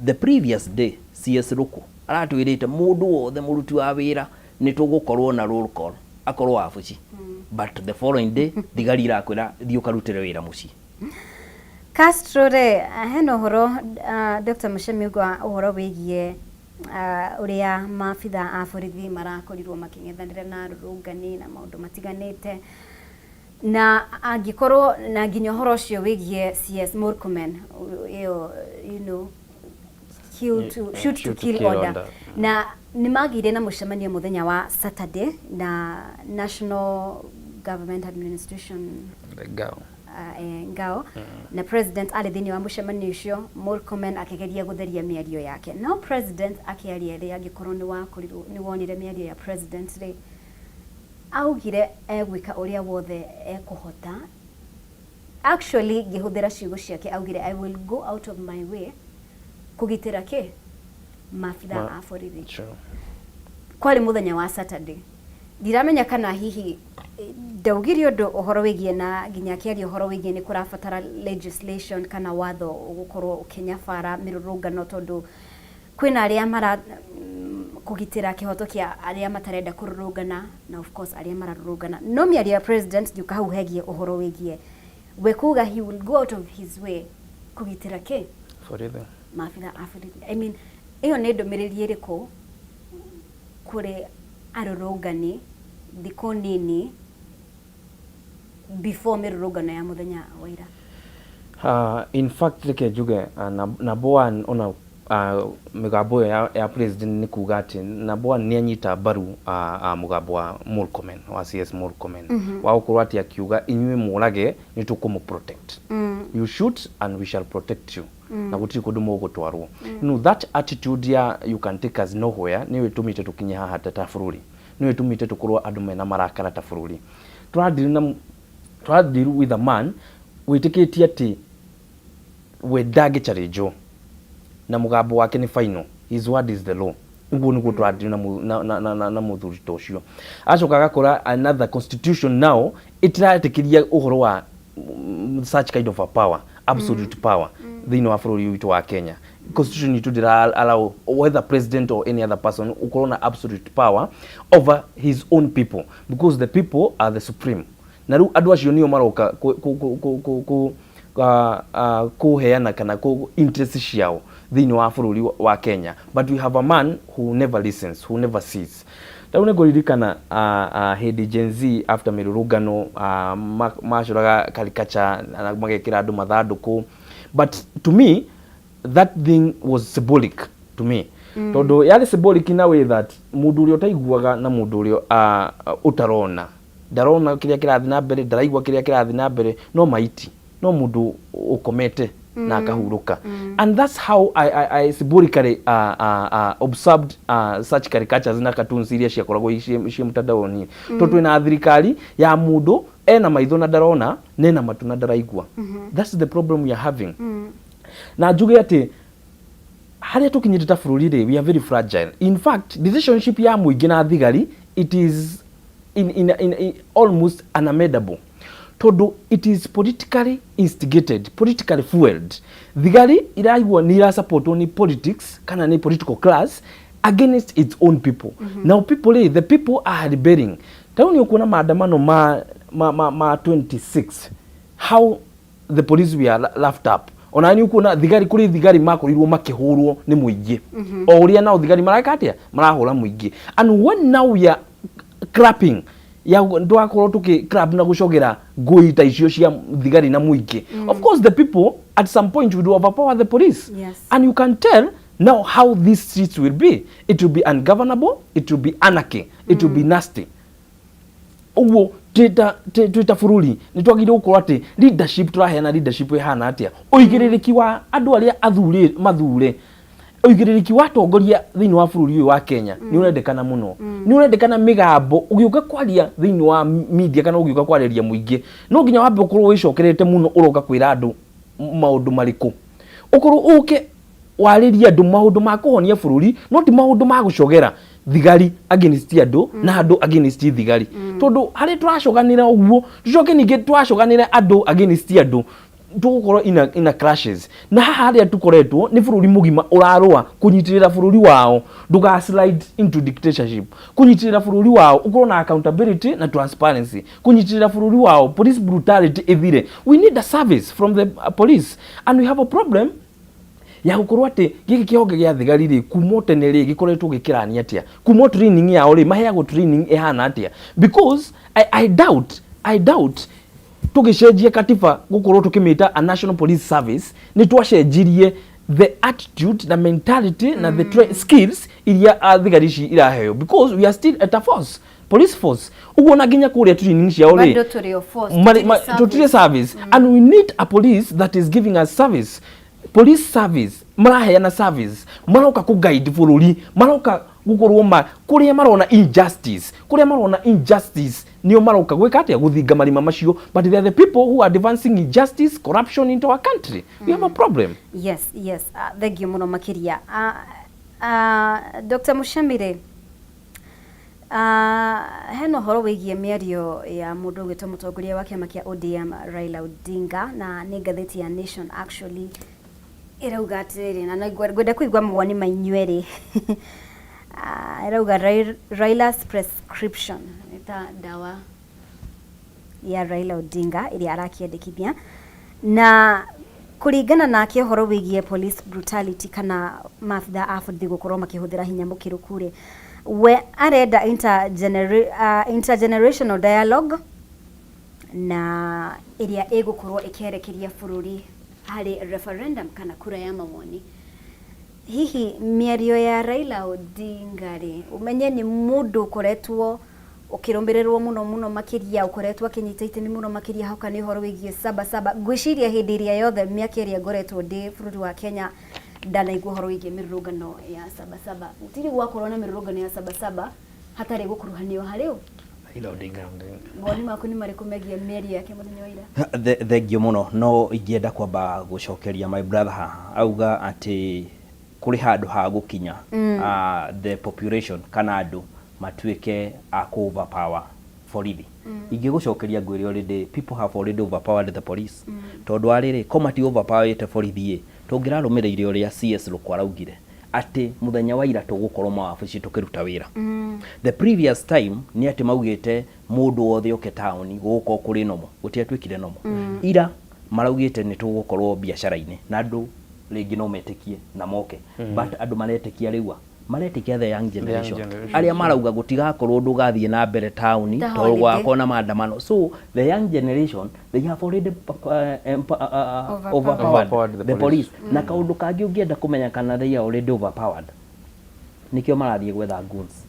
The previous day CS Ruku aratwĩrĩte mũndũ wothe mũruti wa wĩra nĩ tũgũkorwo na roll call akorwo wabici, but the following day thigari irakwĩra thiĩ ũkarutĩre wĩra mũciĩ.
Castro re hena ũhoro Dr. Muchemi uga ũhoro wĩgiĩ ũrĩa maabitha a borithi marakorirwo makĩng'ethanĩra na arũrũngani na maũndũ matiganĩte, na angĩkorwo na nginya ũhoro ũcio wĩgiĩ CS Murkomen ĩyo shoot to kill order, na nĩ magĩire na mũcemanio mũthenya wa Saturday na National Government Administration ngao na president arĩ thĩinĩ wa mũcemanio ũcio, Murkomen akĩgeria gũtheria mĩario yake. No president akĩaria rĩ, angĩkorwo nĩ wonire mĩario ya president rĩ, augire egwĩka ũrĩa wothe ekũhota. Actually ngĩhũthĩra ciugo ciake, augire I will go out of my way kũgitĩra kĩ maabitha a borithi. Kwarĩ mũthenya wa Saturday, ndiramenya kana hihi ndaugire ũndũ ũhoro wĩgiĩ na nginya akĩaria ũhoro wĩgiĩ nĩ kũrabatara legislation kana watho ũgũkorwo ũkĩnyabara mĩrũrũngano, tondũ kwĩna arĩa mara kũgitĩra kĩhoto kĩa arĩa matarenda kũrũrũngana na of course arĩa mararũrũngana. No mĩario ya president njuka hau hegie ũhoro wĩgiĩ we kuga he will go out of his way kũgitĩra kĩ maabitha a borithi. I mean, ĩyo nĩ ndũmĩrĩri ĩrĩkũ kũrĩ arũrũngani thikũ nini before mĩrũrũngano ya mũthenya wa ira?
In fact reke njuge number one ona migambo ya president nĩ kuga atĩ number one nĩ anyita mbaru mũgambo wa Murkomen, wa CS Murkomen, wa gũkorwo atĩ akiuga inyuĩ mũrage nĩ tũkũmũ protect, you shoot and we shall protect you, na gũtirĩ kũndũ mũgũtwarwo. That attitude ya you can take us nowhere nĩ ĩtũmĩte tũkinye haha ta bũrũri, nĩ ĩtũmĩte tũkorwo andũ mena marakara ta bũrũri. Tũradeal with a man wĩtĩkĩtie atĩ we dage charejo na mugambo wake ni final, his word is the law. Uguo niguo twathire na muthuri tocio acoka gakora another constitution now itiratekiria uhoro wa such kind of a power, absolute power thino wa bururi witu wa Kenya. Constitution itu dira allow whether president or any other person ukorona absolute power over his own people, because the people are the supreme. Na ru andu acio nio maroka kuheana kana ku interest ciao thini wa bururi wa Kenya, but we have a man who never listens, who never sees. Taune goririkana hedi Gen Z after Mirurungano mashuraga caricature na magekira andu mathanduku, but to me that thing was symbolic to me. Todo yale symbolic in a way that mundu uri utaiguaga na mundu uri utarona darona kiria kirathi na mbere, daraigwa kiria kirathi na mbere, no maiti no mundu ukomete na akahuruka. And that's how I symbolically observed such caricatures na cartoons iria ciakoragwo ici mtandaoni. Toto ina thirikari ya mundu ena maitho na darona nena matu na daraigwa. That's the problem we are having. Na njuge ati haria tukinyitita bururi ri, we are very fragile. In fact, relationship ya muingi na thigari, it is in almost unamendable. Todo it is politically instigated, politically fueled. Thigari iraigwa ni ira support ni politics kana ni political class against its own people. Now people, the people are rebelling. Tauni ukuna maandamano ma 26, how the police were laughed up. Onani ukuna thigari kuri thigari makorirwo makihurwo ni muingi. O uria nao thigari marakatia marahura muingi. And when now we are clapping ya ndwakorwo tuki club na gucogera ngui ta icio cia thigari na muingi, of course the people at some point will overpower the police.
Yes. And
you can tell now how these streets will be. It will be ungovernable, it will be anarchy, it will be nasty. Uwo twita bururi ni twagire gukorwo ati leadership turaheana leadership ihana atia, uigiririki wa andu aria athure mathure, uigiririki wa tongoria thini wa bururi uyu wa Kenya ni urendekana muno. Ni urendekana migambo ugiuka kwaria thini wa media kana ugiuka kwariria muingi, no nginya wambe ukorwo wicokerete muno uroka kwira andu maundu mariku, ukorwo uke wariria andu maundu ma kuhonia bururi, no ti maundu ma gucogera thigari against andu na andu against thigari. Tondu hari turacoganira uguo tucoke ninge turacoganira andu against andu tugukorwo ina clashes. Na haria tukoretwo ni bururi mugima urarua kunyitirira bururi wao nduga slide into dictatorship, kunyitirira bururi wao ukorwo na accountability na transparency, kunyitirira bururi wao police brutality ethire. We need a service from the police, and we have a problem ya gukorwo ati giki kihonge gia thigari ri kumotene ri gikoretwo gikirani atia, kumo training yao ri maheagwo training ehana atia, because I doubt tugicenjia katiba gukorwo tukimita a national police service ni twacenjirie the attitude, the mentality na the skills iria thigari ici iraheo, because we are still at a force, police force. Ugo na ginya kuria training cia uri tutire service, and we need a police that is giving us service. Police service maraheana service, maroka ku guide bururi, maroka gukorwo kuria marona injustice nio maroka gwika atia guthinga marima macio, but they are the people who are advancing injustice, corruption into our country. We have a problem.
Yes. Thank you muno makiria. Dr. Mushemire, heno horo wigie miario ya mundu gwitwo mutongoria wa kiama kia ODM Raila Odinga, na ni ngatheti ya Nation actually irauga atiriri, na gwenda kuigwa mwani mainywere irauga Raila's prescription ita dawa ya Raila Odinga iria arakiendekithia, na kuringana nake horo wigie police brutality kana maafitha a borithi gukorwo makihuthira hinya mukiru kure, we arenda intergenerational dialogue na iria igukorwo ikerekeria bururi hari referendum kana kura ya mawoni. Hihi miario ya Raila Odinga ri umenye ni mundu koretwo ukirumbirirwo muno makiria, ukoretwo akinyita itemi muno makiria hauka ni horo wigie saba gwiciria hindi iria yothe miaka iria ngoretwo ndi bururi wa Kenya ndanaigua horo wigie mirurungano ya saba. Utiri gwakorwo na mirurungano ya saba hatari gukuruhanio hariu.
Raila Odinga.
Moni maku ni marĩkũ megie mĩario yake mũthenya wa ira?
Thengio mũno, no ingĩenda kwamba gũcokeria my brother haha auga atĩ kũrĩ handũ ha gũkinya the population kana andũ matuĩke a overpower borithi. Ingĩgũcokeria ngwĩre already people have already overpowered the police. Tondũ arĩrĩ komati overpowered borithi tũngĩrarũmĩrĩire ũrĩa CS Lukwa araugire atĩ mũthenya wa ira tũgũkorwo mawabici tũkĩruta wĩra. The previous time nĩ atĩ maugĩte mũndũ wothe oke taũni gũkũ kũrĩ nomo gũtiatuĩkire nomo. Ira maraugĩte nĩ tũgũkorwo biacara-inĩ na andũ rĩngĩ no metĩkie na moke, but andũ maretĩkia rĩu maretĩkia the young generation arĩa marauga gũtigakorwo ũndũ gathiĩ na mbere taũni tondũ gwakwo na maandamano. So the young generation they have already overpowered the police. Na kaũndũ kangĩ ũngĩenda kũmenya kana they are already overpowered nikĩo marathiĩ gwetha goons.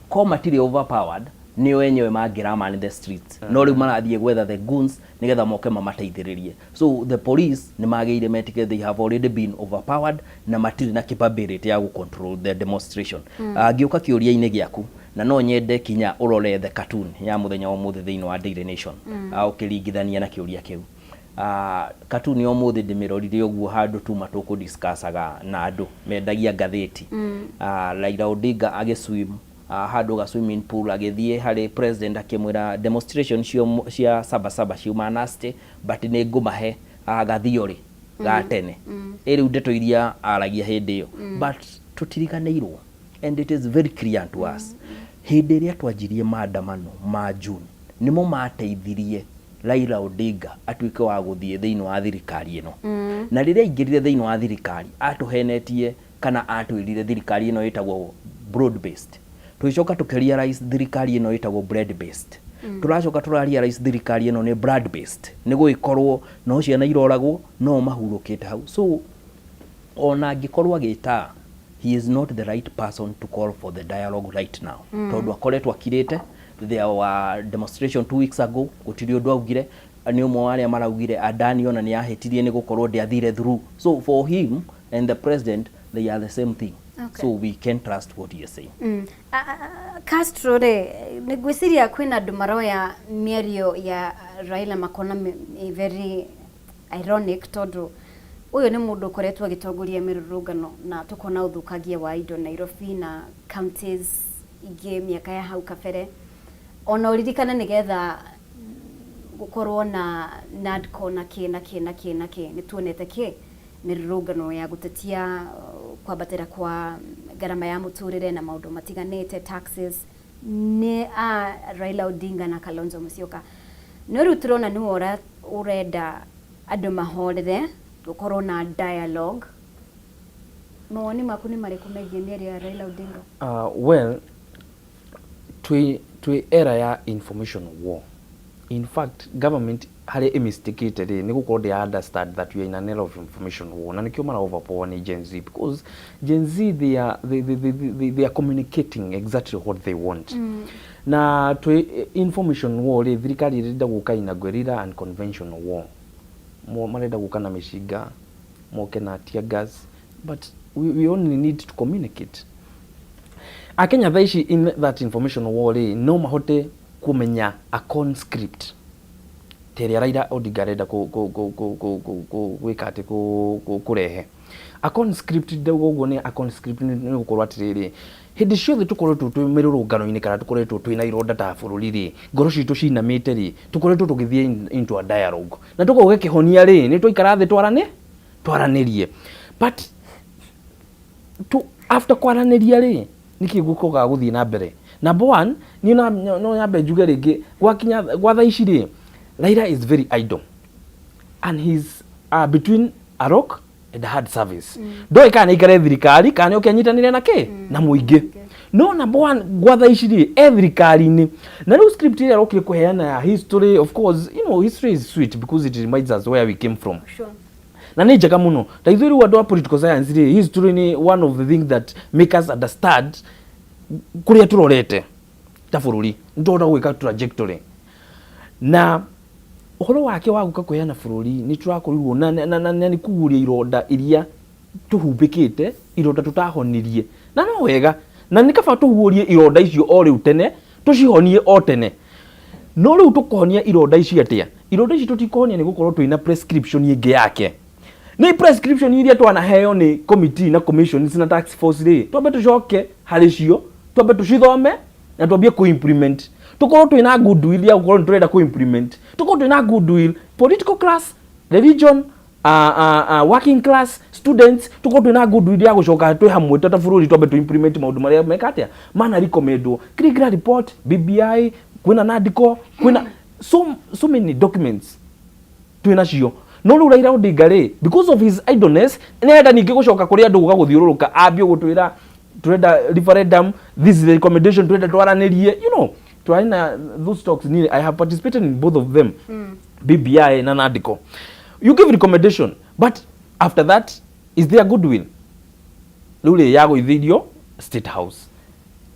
Ko matirĩ overpowered nĩo enyewe mangĩrama in the streets, no rĩu marathiĩ gwetha the goons nigetha moke mamateithĩrĩrie. So the police nĩ magĩire metĩkie they have already been overpowered na matirĩ na capability ya control the demonstration. Ngĩũka kĩũria-inĩ gĩaku na no nyende kinya ũrore the cartoon ya mũthenya wa ũmũthĩ thĩinĩ wa Daily Nation ũkĩringithania na kĩũria kĩu. Cartoon ya ũmũthĩ ndĩmĩrorire ũguo handũ tu matũkũ discussaga na andũ mendagia ngathĩti. Raila Odinga agĩswim handũ ga swimming pool agĩthiĩ harĩ president akĩmwĩra demonstration cia Sabasaba ciuma nasty but nĩ ngũmahe gathiorĩ ga tene. Rĩu ndeto iria aragia hĩndĩ ĩyo but tutiriganĩirwo and it is very clear to us. Hĩndĩ ĩrĩa twanjirie maandamano ma June nĩmo mateithirie Raila Odinga atuĩke wa gũthiĩ thĩinĩ wa thirikari ĩno. Na rĩrĩa aingĩrire thĩinĩ wa thirikari atũhenetie kana atwĩrire thirikari ĩno ĩtagwo broad based. Tũicoka tũkĩrealize thirikari ĩno ĩtagwo bread based. Tũracoka tũrarealize thirikari ĩno nĩ blood based. Nĩ gũgĩkorwo no ciana iroragwo no mahurũkĩte hau. So ona angĩkorwo agĩta he is not the right person to call for the dialogue right now. Tondũ akoretwo akirĩte. There were demonstration 2 weeks ago gũtirĩ ũndũ augire, nĩ ũmwe wa arĩa maraugire Adani ona nĩ ahĩtirie nĩ gũkorwo ndĩathire through. So for him and the president they are the same thing. Okay. So we can trust what he is saying.
Castro re ngwĩciria kwĩna andũ maroya mĩario ya Raila makona very ironic tondũ ũyũ nĩ mũndũ ũkoretwo agĩtongoria mĩrũrũngano na tũkona ũthũkangia wa indo Nairobi na counties ingĩ mĩaka ya hau kabere. Ona ũririkana nĩgetha gũkorwo na NADCO na kĩ nĩ tuonete kĩ mĩrũrũngano ya gũtetia kwabatĩra kwa garama ya mũtũrĩre na maũndũ matiganĩte taxes nĩ Raila Odinga na Kalonzo Musyoka. No rĩu tũrona nĩ ũrenda andũ mahorere gũkorwo na dialogue. Mawoni maku nĩ marĩkũ megiĩ mĩario ya Raila Odinga?
Well, twi era ya information war. In fact, government harĩ mysticated nĩ gũkorwo they understand that we are in an era of information war. Na nĩkĩo mara overpower ni Gen Z because Gen Z they are communicating exactly what they want. Na twi information war thirikari irenda gũka ina guerrilla and conventional war. Marenda gũka na mĩcinga, moke na tear gas, but we only need to communicate. Akenya thaici in that information war no mahote kumenya a conscript teria Raila Odinga renda gwĩka atĩ kũrehe a conscript ndaugo nĩ a conscript nĩ gũkorwo atirĩrĩ hĩndĩ ciothe tũkoretwo twĩ mĩrũrũngano-inĩ kana tũkoretwo twĩ na ironda ta bũrũri rĩ ngoro citũ cinamĩte rĩ tũkoretwo tũgĩthiĩ into a dialogue na tũkauge kĩhonia rĩ nĩ twaikara thĩ twaranĩrie but after kwaranĩria rĩ niki gukoga guthii na mbere. Number one, ni no nyambe njuge ringi gwakinya gwa thaa ici ri Raila is very idle and he's between a rock and a hard service. Ndoi kana ikare thirikari kana ukenyitanire na ke na muingi. No number one gwa thaa ici ri thirikari-ini na no script ile rokire kuheana history. Of course, you know, history is sweet because it reminds us where we came from.
Sure.
Na nĩ njega mũno ta ithuĩ rĩu andũ a political science rĩ history ni one of the things that make us understand kũrĩa tũrorete ta bũrũri nĩtũrona gwĩka trajectory na ũhoro wake wa gũka kũheana bũrũri nĩ tũrakorirwo na nĩ kũguria ironda iria tũhumbĩkĩte ironda tũtahonirie na no wega na nĩ kaba tũgurie ironda icio o rĩu tene tũcihonie o tene no riu tukohonia ironda ici atia ironda ici tutikohonia ni gukorwo twina prescription ingi yake ni prescription iria twanaheo ni committee na commission na tax force ri twambe tucoke hari cio twambe tucithome na twambie ku implement tukorwo twina goodwill ya gukorwo turenda ku implement tukorwo twina goodwill political class religion working class students tukorwo twina goodwill ya gucoka twi hamwe tata bururi twambe tu implement maundu maria mekatia mana recommendwo critical report BBI kwina nandiko kwina so many documents twina cio no riu Raila Odinga ri because of his idleness nenda ningi gucoka kuri andu gugaguthiururuka ambio gutwira turenda referendum, this is the recommendation turenda twaranirie, you know, twarina those talks ni I have participated in both of them, BBI na nandiko. You give recommendation, but after that is there goodwill? Lule yago ithirio State House,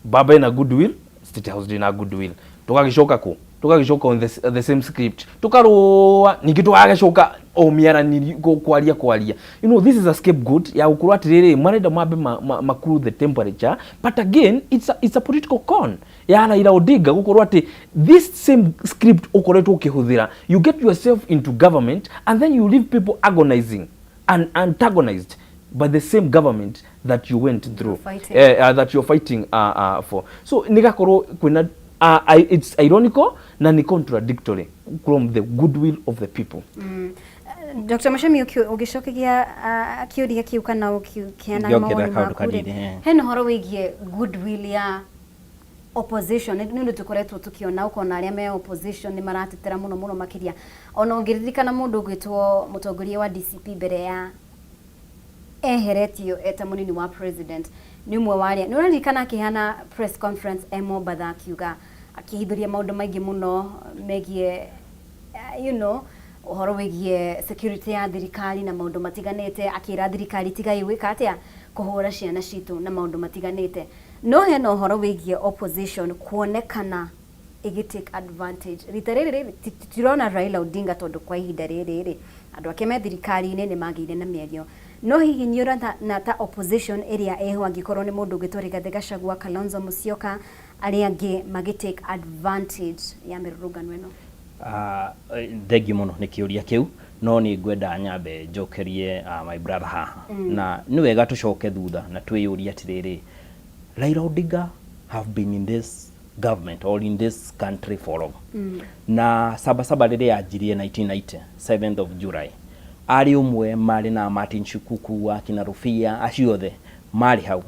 baba ina goodwill, State House dina goodwill, tukagishoka ku tukagishoka on the same script, tukaroa ningi tukagishoka o miaraniri kwaria, you know, this is a scapegoat ya ukurwa tiriri marenda mabe makuru the temperature, but again it's a political con ya Raila Odinga gukorwa ati this same script ukoretwo ukihuthira, you get yourself into government and then you leave people agonizing and antagonized by the same government that you went through, that you're fighting for. So nigakorwo kwina it's ironical na ni contradictory from the goodwill of the people.
Dr. Mushemi ugicokegia kiuria kiu kana ukiana maoni maku hena horo wigie goodwill ya opposition ni tukoretwo tukiona ukona aria me opposition ni maratetera muno makiria ona ungiririkana mundu gwitwo mutongoria wa DCP mbere ya eheretio eta munini wa president ni umwe waria ni uririkana akihana press conference Mombatha akiuga akihithuria maundu maingi muno megie you know uhoro wigie security ya thirikari na maundu matiganite, akira thirikari tigai wika atia kuhura ciana citu na maundu matiganite. No hena uhoro wigie opposition kuonekana igitake advantage. Rita riri tirona Raila Odinga tondu kwa ihinda riri andu ake me thirikari ni magire na mĩario. No hihi niura na ta opposition area eho angikorwo ni mundu gitore Gachagua, Kalonzo Musyoka aria angi magitake advantage ya mirurungano ino.
Thegi muno ni kiuria kiu no ni ngwenda nyambe njokerie my brother haha na ni wega tucoke thutha na twiyuria atiriri Raila Odinga have been in this government or in this country for long na saba riri yajirie 1990 7th of July ari umwe mari na Martin Shikuku wa kina Rufia aciothe mari hau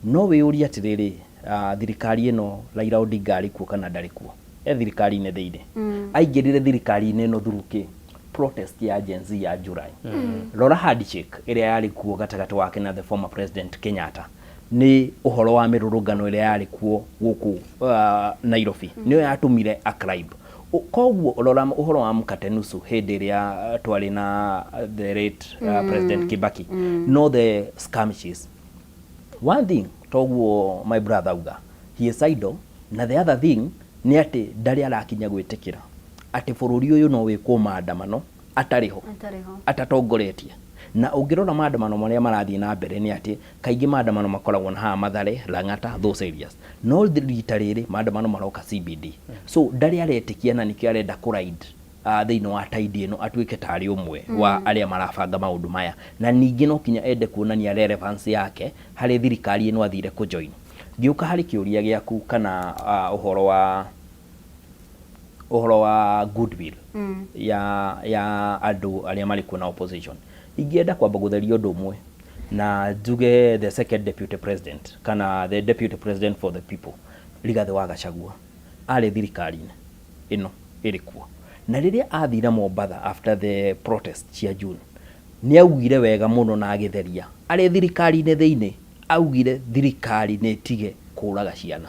no wiyuria atiriri thirikari ino Raila Odinga ari kuo kana ndari kuo thirikari ne theire aingirire thirikari ne no thuruki protest ya Gen Z ya July rora handshake iria yari kuo gatagati wake na the former president Kenyatta ni uhoro wa mirurungano iria yari kuo guku Nairobi niyo yatumire a crime koguo rora uhoro wa mukate nusu hindi iria twari na the late president Kibaki no the skirmishes. One thing toguo my brother uga he is idle na the other thing ni ati ndari arakinya gwitikira ati bururi uyu no wikwo maandamano atariho atatongoretie na ungirora maandamano maria marathii na mbere ni ati kaingi maandamano makoragwo na Mathare, Lang'ata, those areas no rita riri maandamano maroka CBD so ndari aretikia na nikio arenda kuride thiini wa taidi ino atuike tari umwe wa aria marabanga maundu maya na ningi no kinya ende kuonania relevance yake hari thirikari ino athire ku join. Giuka hari kiuria giaku kana uhoro wa goodwill ya andu aria mari kuna opposition ingienda kwamba gutheria undu umwe na njuge the second deputy president kana the deputy president for the people Rigathi wa Gachagua ari thirikari ino irikuo na riria athira Mombatha after the protest cia June ni augire wega muno na agitheria ari thirikari ne thiini augire thirikari ne tige kuraga ciana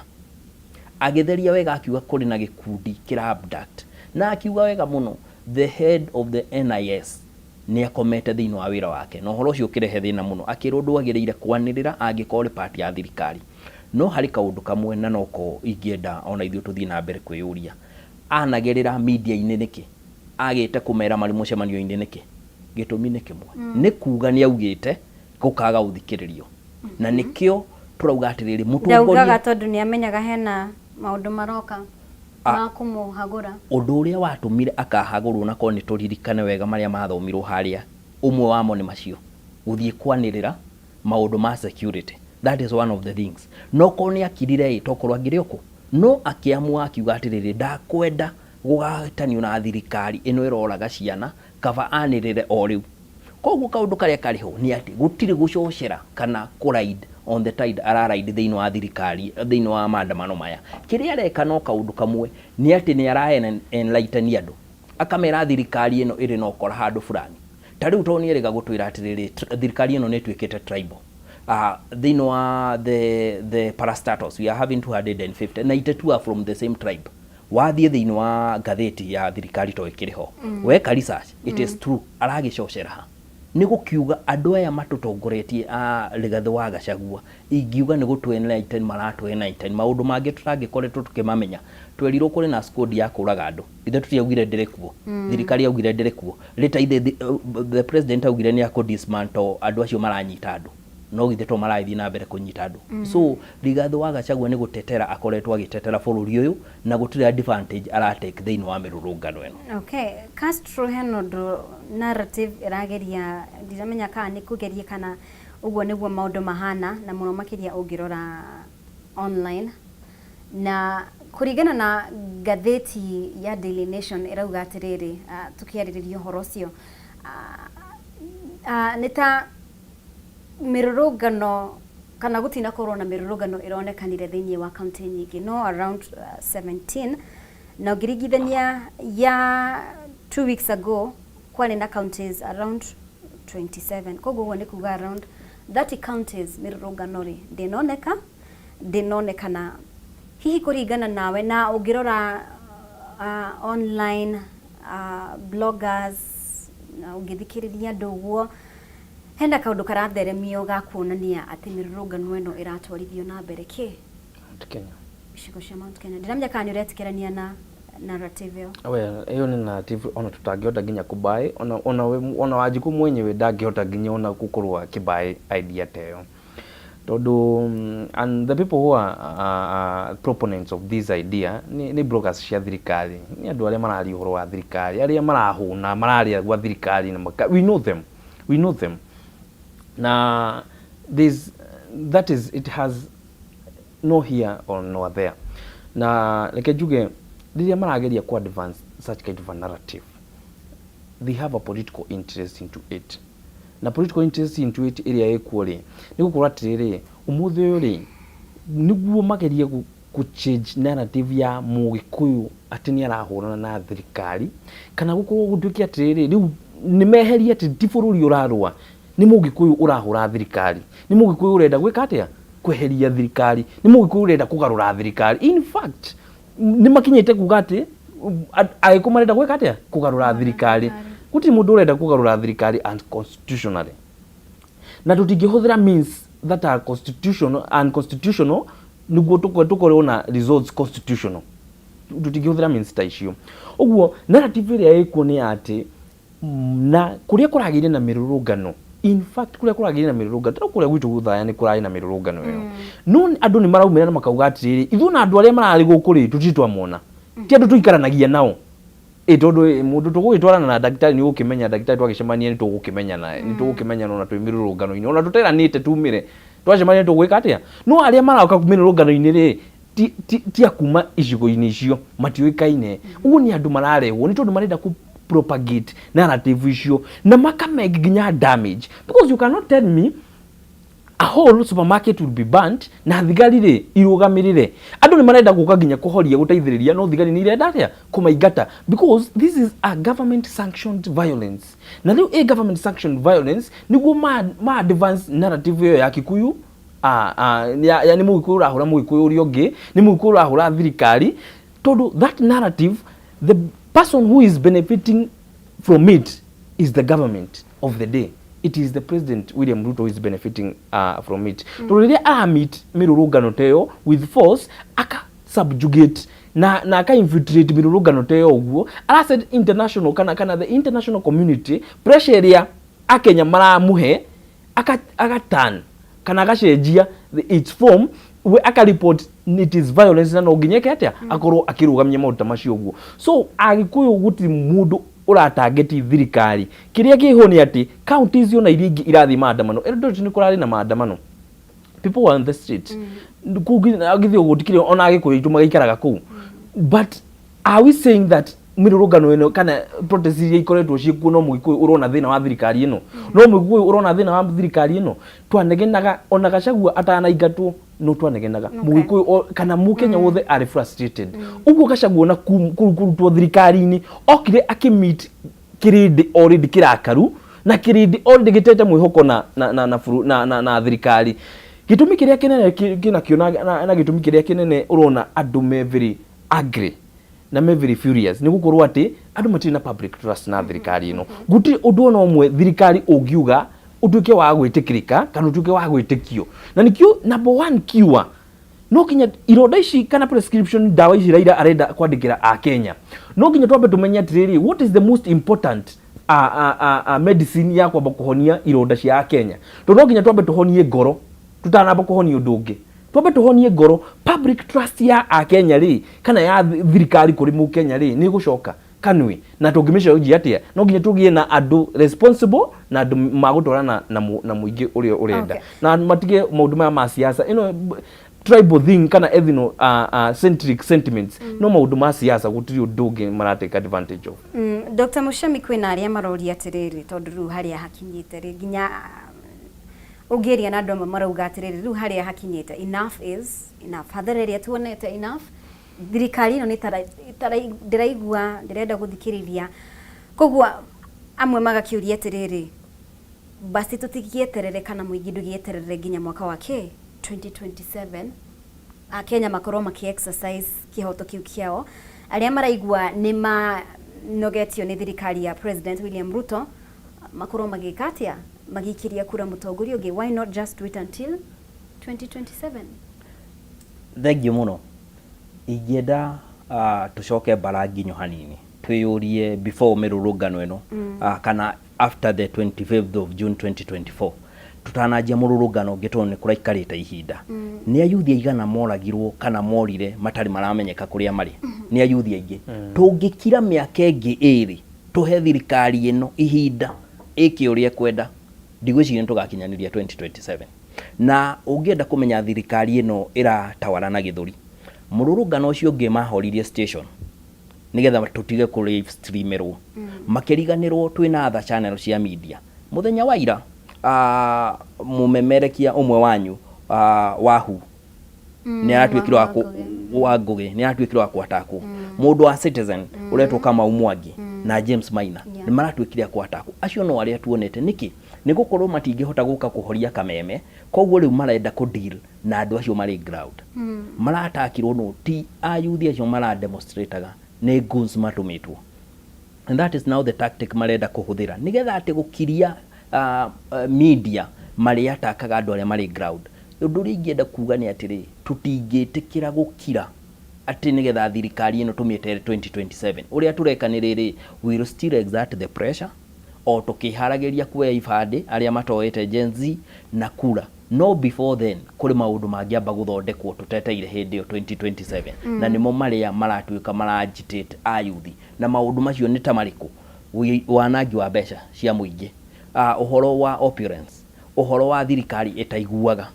agitheria wega akiuga kuri na gikundi kira abduct na akiuga wega muno the head of the NIS ni akomete thiini wa wira wake no horo ucio kirehe thina muno akirundu agirire kwanirira angikore party ya thirikari no hari kaundu kamwe na noko ingienda ona ithuĩ tuthii na mbere kwiyuria anagerera media ine niki agite kumera mari mucemanio ine niki gitumi ni kimwe ni kuga ni augite gukaga uthikiririo na nikio turauga atiriri mutongoria
ndaugaga tondu ni amenyaga hena maundu maroka makumuhagura
undu uria watumire akahagurwo na ko ni turirikane wega maria mathomirwo haria umwe wamo ni macio guthie kwanirira maundu ma security. That is one of the things. No ko ni akirire tokorwa ngirioko no akiamua akiuga atiriri ndakwenda gugatanio na thirikari ino iroraga ciana kaba anirire o riu. Koguo kaundu karia kariho ni ati gutire gucocera kana kuride on the tide araride thiini wa thirikari thiini wa maandamano maya. Kiria areka no kaundu kamwe ni ati ni enlighten andu akamera thirikari ino iri no kora handu fulani. Tariu toni erega gutwira atiriri thirikari ino netwikite tribal. Thiini wa the parastatus we are having 250 92 are from the same tribe. Wathie thiini wa gatheti ya thirikari to ikiriho weka research it is true aragicocera ni gukiuga andu aya matutongoretie Rigathi wa Gachagua ingiuga ni gutwenlighten maratwenlighten maundu mangi tutangikorete tukimamenya twerirwo kuri na squad ya kuraga andu ithe tutiaugire ndirekuo thirikari yaugire ndirekuo rita ithe the president augire ni akudismantle andu acio maranyita andu no githe to maraithie na mbere kunyita andu so Rigathi wa Gachagua ni gutetera akoretwo agitetera bururi uyu na gutire advantage aratake thiini wa mirurungano eno.
Okay, Castro henodo narrative irageria ndiramenya kana ni kugeria kana uguo niguo maundu mahana na muno makiria ungirora online na kuringana na gatheti ya Daily Nation irauga atiriri tukiariririo horo cio nita mirurungano kana gutina korwo na mirurungano ironekanire thiini wa county nyingi no around 17 na ngirigithania ya 2 weeks ago kwani na counties around 27 koguo ni kuga around 30 counties mirurungano ri ndinonekana hihi kuringana nawe na ungirora online bloggers na ungithikiriria nduguo henda kaundu karatheremio ga kuonania ati mirurungano eno iratwarithio na mbere ki
Kenya
icigo cia Mount Kenya ndiramenya kana ni uretikirania na narrative
hiyo ni narrative ona tutangihota nginya kubai ona wajiku mwenyewe ndangihota nginya ona gukorwa kibai idea teyo tondu and the people who are proponents of this idea ni bloggers cia thirikari ni andu aria marari uhoro wa thirikari aria marahuna mararia gwa thirikari na we know them na it has no here or no there na like juge diria marageria ku advance such kind of a narrative they have a political interest into it na political interest into it area ekuori ni gukora atiriri umuthi uyu ri niguo mageria ku change narrative ya Mugikuyu ati ni arahurana na thirikari kana gukorwo gutwiki atiriri riu ni meheria ati ti bururi urarwa ni Mugikuyu urahura thirikari ni Mugikuyu urenda gwika atia kweheria thirikari ni Mugikuyu urenda kugarura thirikari in fact ni makinyete kuga ati aikumarenda gwika atia kugarura thirikari kuti mundu urenda kugarura thirikari unconstitutionally na tutingihũthĩra means that are constitutional unconstitutional niguo tukorwo na results constitutional tutingihũthĩra means ta icio uguo narrative ĩrĩa ĩkuo nĩ ati na kuria kuragire na mirurungano in fact kuria kuragire na mirurungano tara kuria gwitu guthaya ni kurari na mirurungano ĩyo no andu ni maraumira na makauga atiriri ithu na andu aria marari gukuri tutitwamona ti andu tuikaranagia nao tondu mundu tugugitwarana na daktari ni ukimenya daktari twagicemania ni tugukimenya naye ni tugukimenya na twi mirurungano-ini ona tuteranite tumire twacemania tugwika atia no aria marauka mirurungano-ini ri ti akuma icigo-ini icio matiuikaine uguo ni andu mararehwo ni tondu marenda ku propagate narrative icio na makamege nginya damage because you cannot tell me a whole supermarket will be burnt na thigari ri irugamirire andu ni marenda guka nginya kuhoria guteithiriria no thigari ni irenda atia kumaigata because this is a government sanctioned violence na riu a government sanctioned violence niguo ma advance narrative yo ya Kikuyu ya ni Mugikuyu urahura Mugikuyu uri ungi ni Mugikuyu urahura thirikari tondu that narrative the person who is benefiting from it is the government of the day. It is the President William Ruto who is benefiting from it. To meet mirurungano teyo with force aka subjugate na aka infiltrate mirurungano teyo uguo ala said international kana the international community pressure area akenya maramuhe aka turn kana gacenjia its form we aka report it is violence na no nginyeke atia akorwo akirugamia maundu macio guo. So agikuyu guti mundu uratageti thirikari kiria kiho ni ati counties yo na iringi irathi maandamano Eldoret ni kurari na maandamano, people were on the street kugithio gutikire ona agikuyu itu magaikaraga ku. But are we saying that mirurungano eno kana protest iria ikoretwo ciikuo no mugikuyu urona thina wa thirikari eno no mugikuyu urona thina wa thirikari eno twanegenaga ona Gachagua atanaingatwo no twanegenaga mugikuyu kana mukenya wothe are frustrated uguo Gachagua na kurutwo thirikari-ini okire akimit kirindi already kirakaru na kirindi already gitete mwihoko na thirikari. Gitumi kiria kinene kinakiona na gitumi kiria kinene urona andu me very angry na me very furious ni gukorwo ati andu matiri na public trust na thirikari ino guti undu ona umwe thirikari ungiuga utuke wa gwitikirika kana utuke wa gwitikio na nikio number 1 kiwa no kinya iroda ici kana prescription dawa ici raira arenda kwandikira a Kenya no kinya twambe tumenye atiriri what is the most important medicine ya kwamba kuhonia iroda cia Kenya to no kinya twambe tuhonie ngoro tutanamba kuhonia undu ungi twambe tuhonie ngoro public trust ya a Kenya ri kana ya thirikari kuri mu Kenya ri ni gucoka kanwi na tungimisha uji atia no nginya tugie na andu responsible na andu magutwarana na muingi urio urenda na matige maundu ma siasa tribal thing kana ethno centric sentiments no maundu ma siasa gutiri unduge maratake advantage of.
Dr. Mushami kwina aria marori atiriri tondu ru haria hakinyite ri nginya ugeria na andu marauga atiriri ru haria hakinyite enough is enough hathareria tuonete enough thirikari ino ni ndiraigua ndirenda guthikiriria kogua amwe magakiuria atiriri basi tutigieterere kana muingi ndugieterere nginya mwaka wa 2027 Kenya makorwo maki exercise kihoto kiu kiao aria maraigua ni nogetio ni thirikari ya President William Ruto makorwo magikatia magikiria kura mutongoria ugi why not just wait until 2027?
Thengio muno igienda tucoke baranginyo hanini twiyurie before mirurungano eno kana after the 25th of June 2024 tutanajia mururungano gitone kuraikarite ihinda ni ayuthi aigana moragirwo kana morire matari maramenyeka kuria mari ni ayuthi aingi tungikira miaka ingi iri tuhe thirikari eno ihinda iki uria kwenda ndigwiciria tugakinyaniria 2027 na ungienda kumenya thirikari eno iratawarana githuri mururungano ucio ngi mahoririe station nigetha tutige ku live streamerwo makiriganirwo twina other channel cia media muthenya wa ira mumemerekia umwe wanyu wahu ni atwikirwa wa ngugi ni atwikirwa kwa taku mundu wa Citizen uretwo kama umwangi na James Maina ni maratwikira kwa taku acio no aria tuonete niki ni gukorwo matingihota guka kuhoria kameme koguo riu marenda ku deal na andu acio mari ground maratakirwo no ti ayuthi acio mara demonstrateaga ni guns matumitwo and that is now the tactic marenda kuhuthira nigetha ati gukiria media mari atakaga andu aria mari ground undu ringienda kuga ni atiri tutingitikira gukira ati nigetha thirikari ino tumietere 2027 uria turekaniriri we will still exert the pressure o tukiharageria kuoya ibande aria matoete Gen Z na kura no before then kuri maundu mangiamba guthondekwo tuteteire hindi yo 2027 na nimo maria maratwika maragitate ayuthi na maundu macio ni tamariku wanagi wa besha cia muingi uhoro wa opulence uhoro wa thirikari itaiguaga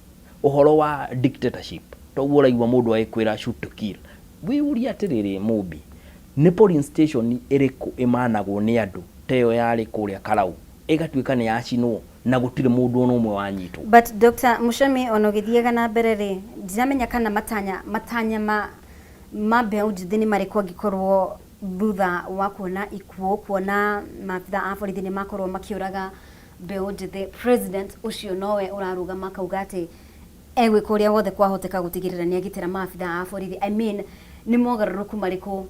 uhoro wa dictatorship toguo raigwa mundu aikwira shoot to kill we uri atiriri mubi ni polling station iriku imanagwo ni andu teyo yari kuria Karau igatwika ni yacinwo na gutire mundu ono umwe wanyitwo.
But Dr. Mushami onogithiega na mbere ri ndiramenya kana matanya ma mbeũ njĩthĩ nĩ marĩkũ angĩkorwo thutha wa kuona maabitha a borithi nĩ makorwo makiuraga mbeũ njĩthĩ president ucio nowe urarugama kauga atĩ egwĩka ũrĩa wothe kwahoteka gutigirira ni agitĩra maabitha a borithi. I mean nĩ mogarũrũku marĩkũ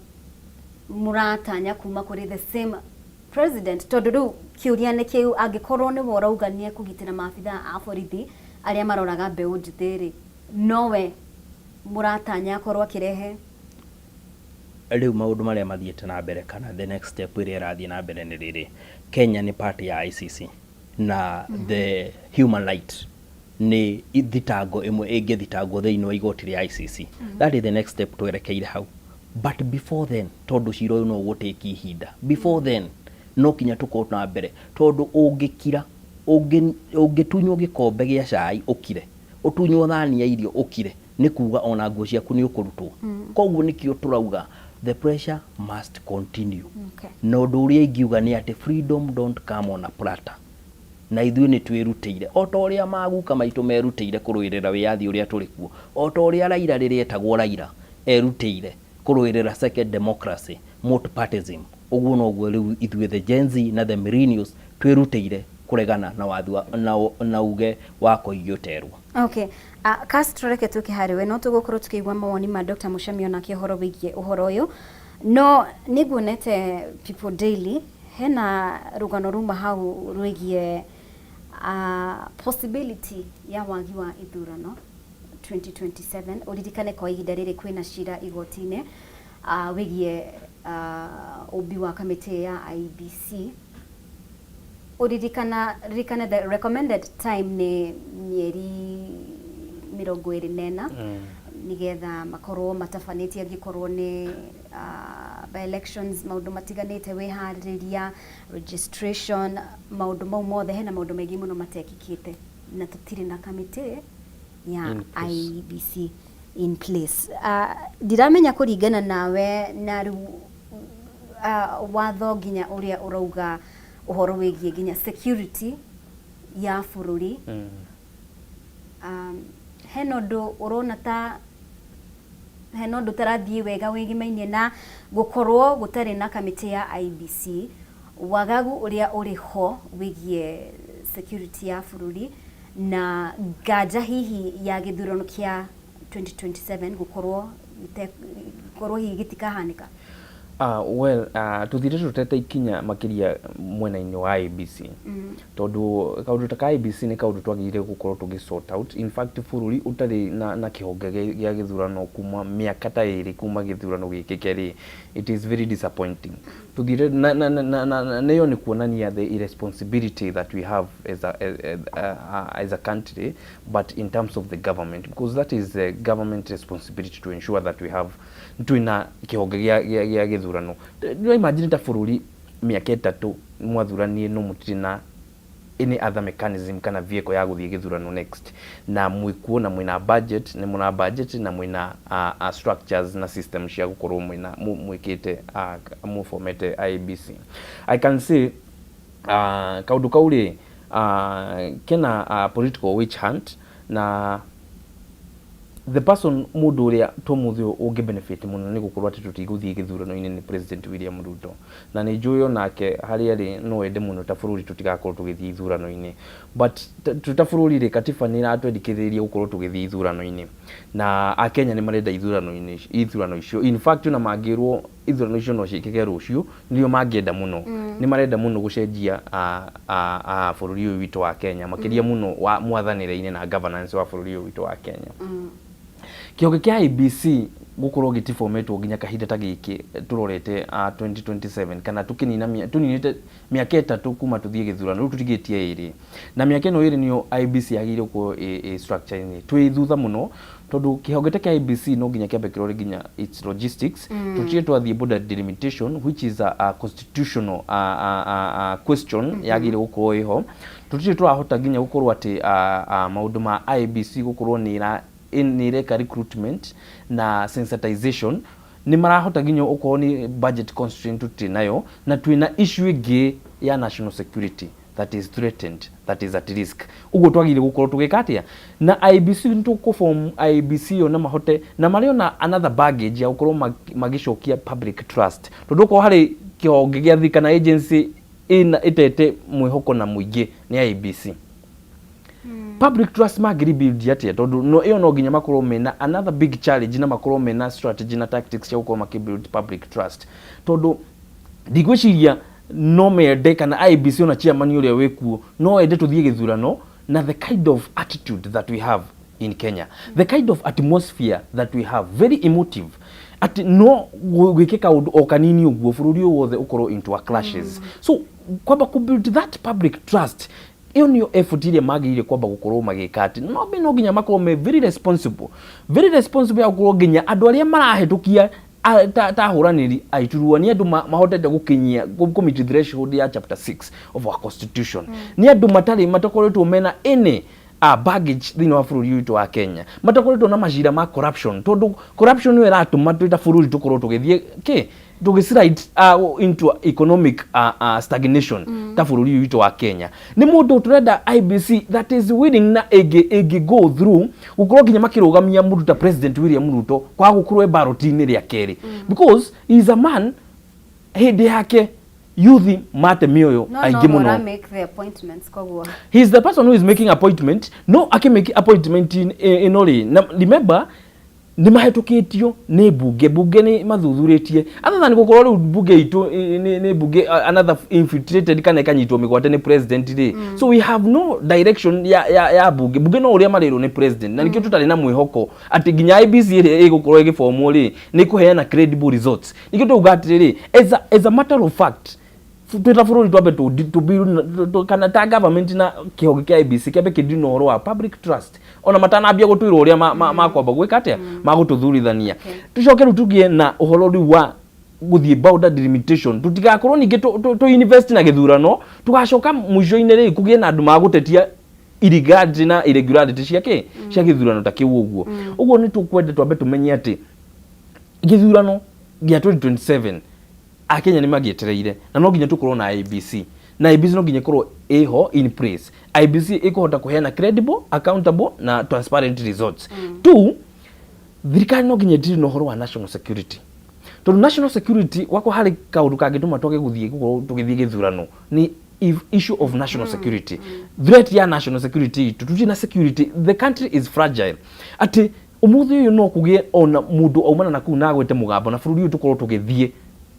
muratanya kuma kuri the same president tondu riu kiuria ni kiu angikorwo ni worauga ni ekugitira maabitha a borithi aria maroraga mbeũ njĩthĩ ri nowe muratanya akorwo akirehe
riu maundu maria mathiete na mbere kana the next step iria irathie na mbere ni riri Kenya ni party ya ICC na the human right ni thitango imwe ingithitangwo thiini wa igoti ria ICC. That is the next step twerekeire hau. But before then, tondu cira uyu no gutiki ihinda, before then no kinya tuko na mbere, tondu ungikira ungitunywo gikombe gia cai ukire, utunywo thani ya irio ukire, ni kuga ona nguo ciaku ni ukurutwo. Koguo nikio turauga the pressure must continue. No undu uria ingiuga ni ati freedom don't come on a platter. Na ithuĩ nĩ twĩrutĩire o ta ũrĩa maguka maitũ merutĩire kũrũĩrĩra wĩyathi ũrĩa tũrĩ kuo, o ta ũrĩa Raila rĩrĩa etagwo Raila erutĩire kũrũĩrĩra second democracy, multipartyism. Ũguo noguo rĩu ithuĩ the Gen Z na the millennials twĩrutĩire kũregana na wathi na uge wa kũiyũterwo.
Okay. Castro reke tuke hariwe no tũgũkorwo tukĩigua mawoni ma Dr. Muchemi ona kĩhoro wĩgiĩ ũhoro ũyũ. No nĩguonete People Daily hena rũgano ruma hau rwĩgiĩ possibility ya wagi wa ithurano 2027. Uririkane kwa ihinda rĩrĩ kwĩna cira igoti-inĩ wĩgiĩ ũmbi wa kamĩtĩ ya IEBC. Uririkane the recommended time nĩ mĩeri 24 nigetha makorwo matabanĩtie angĩkorwo nĩ by elections, maundu matiganite wihaririria, registration, maundu mau mothe hena maundu maingi muno matekikite na tutiri na kamite ya IEBC in place. Ndiramenya kuringana nawe na watho nginya uria urauga uhoro wigie nginya security ya bururi. Hena undu urona ta hena undu tarathie wega wigimainie na gukorwo gutari na kamite ya IEBC, wagagu uria uriho wigie security ya bururi na gaja hihi ya githurano kia 2027 gukorwo hihi gitikahanika.
Tuthire tutete ikinya makiria mwena-ini wa IEBC tondu kaundu ta IEBC ni kaundu twagire gukorwo tugi sort out. In fact bururi utari na kihonge gia githurano kuma miaka ta iri kuma githurano gikike ri, it is very disappointing. Tuthire neyo ni kuonania the irresponsibility that we have as a country, but in terms of the government, because that is the government responsibility to ensure that we have twina kihonge gia githurano. No imagine ta bururi miaka 3 mwathuranie no mutina any other mechanism kana vehicle ya guthie githurano next, na mwikuona mwina budget ni muna budget na mwina structures na systems cia gukorwo mwina mwikite formate IEBC. I can say kaundu kauri kena political witch hunt, na the person mundu uria tomuthio ungi benefit muno ni gukorwo ati tutiguthie githurano-ini ni President William Ruto, na ni njuyo nake hari ari no ende muno ta bururi tutigakorwo tugithie ithurano-ini, but tuta bururi ri katiba ni ratwendikithiria gukorwo tugithie ithurano-ini, na akenya ni marenda ithurano icio. In fact na mangirwo ithurano icio no ciikike rucio nio mangienda muno, ni marenda muno gucenjia bururi uyu witu wa Kenya makiria muno wa mwathanire-ini na governance wa bururi uyu witu wa Kenya. Kionge kia IEBC gukorwo gitiformatwo nginya kahinda ta giki turorete 2027 kana tuninite miaka 3 kuma tuthie githurano riu tutigitie iri, na miaka ino iri nio IEBC yagire ko structure ni twi thutha muno tondu kihonge kia IEBC no nginya kiambe kirore nginya its logistics. Tutie twathie border delimitation which is a constitutional question yagire gukorwo iho. Tutie twahota nginya gukorwo ati maundu ma IEBC gukorwo ni reka recruitment na sensitization ni marahota nginya uko ni budget constraint tutinayo, na twina issue ingi ya national security that is threatened, that is at risk. Ugo twagire gukorwo tugikatia na IEBC ntuko form IEBC ona mahote na mario na another baggage ya gukorwo magishokia public trust tondu ko hari kihonge gia thikana agency itete mwihoko na muingi ni IEBC. Public trust magiri build yatia tondu no iyo no ginya makorwo mena another big challenge na makorwo mena strategy na tactics ya gukorwo makibuild public trust tondu ndigwiciria no mende kana IEBC ona chairman uria wekuo no ende tuthie githurano na the kind of attitude that we have in Kenya, the kind of atmosphere that we have, very emotive, at no gwikika o kanini uguo bururi wothe ukorwo into a clashes. So kwamba ku build that public trust iyo niyo effort ile magire kwamba gukorwo magikati no ginya makorwo me very responsible ya gukorwo ginya andu aria marahitukia ta huraniri aituruwa ni andu mahotete gukinyia committee threshold ya chapter 6 of our constitution ni andu matakoretwo mena any baggage thini wa bururi witu wa Kenya matakoretwo na majira ma corruption tondu corruption we ratuma twita bururi tukorwo tugithie tugislide into economic stagnation ta bururi witu wa Kenya ni mundu turenda IBC that is willing na egi go through gukorwo ginya makirugamia mundu ta President William Ruto kwa gukorwo barotini ria keri because he is a man hede yake youth mate mioyo aingi muno
make the appointments kogwa
he is the person who is making appointment no make appointment in only remember ni mahetukitio ni bunge ni mathuthuretie other than gukorwo ru bunge itu ni bunge another infiltrated kana ikanyitwo migwate ni president ri so we have no direction ya bunge no uria mariro ni president na nikio tutari na mwihoko ati ginya IBC ri igukorwo igiformwo ri ni kuheana credible results nikio tugatire ri as a matter of fact twita bururi twambe to kana ta government na kihogi kia IBC kiambe kidino horo wa public trust ona matanambia gutwira uria makwamba gwika atia magututhurithania tucoke rutugie na uhoro ri wa guthie boundary delimitation tutigakorwo ningi to invest na githurano tugacoka mwisho-ini ri kugie na andu magutetia irigadi na irregularity ciake cia githurano ta kiu uguo ni tukwenda twambe tumenye ati githurano gia 2027 Akenya ni magietereire na no ginya tukorwo na IBC na IBC no ginya korwo eho in place IBC ikuhota kuheana credible accountable na transparent results two thirikari no ginya ndiri no horo wa national security to national security wako hari kaundu kangituma toke guthie gukorwo tugithie githurano ni issue of national security threat ya national security tututi na security the country is fragile ati umuthi uyu no kugie ona mundu aumana na ku na gwete mugambo na bururi uyu tukorwo tugithie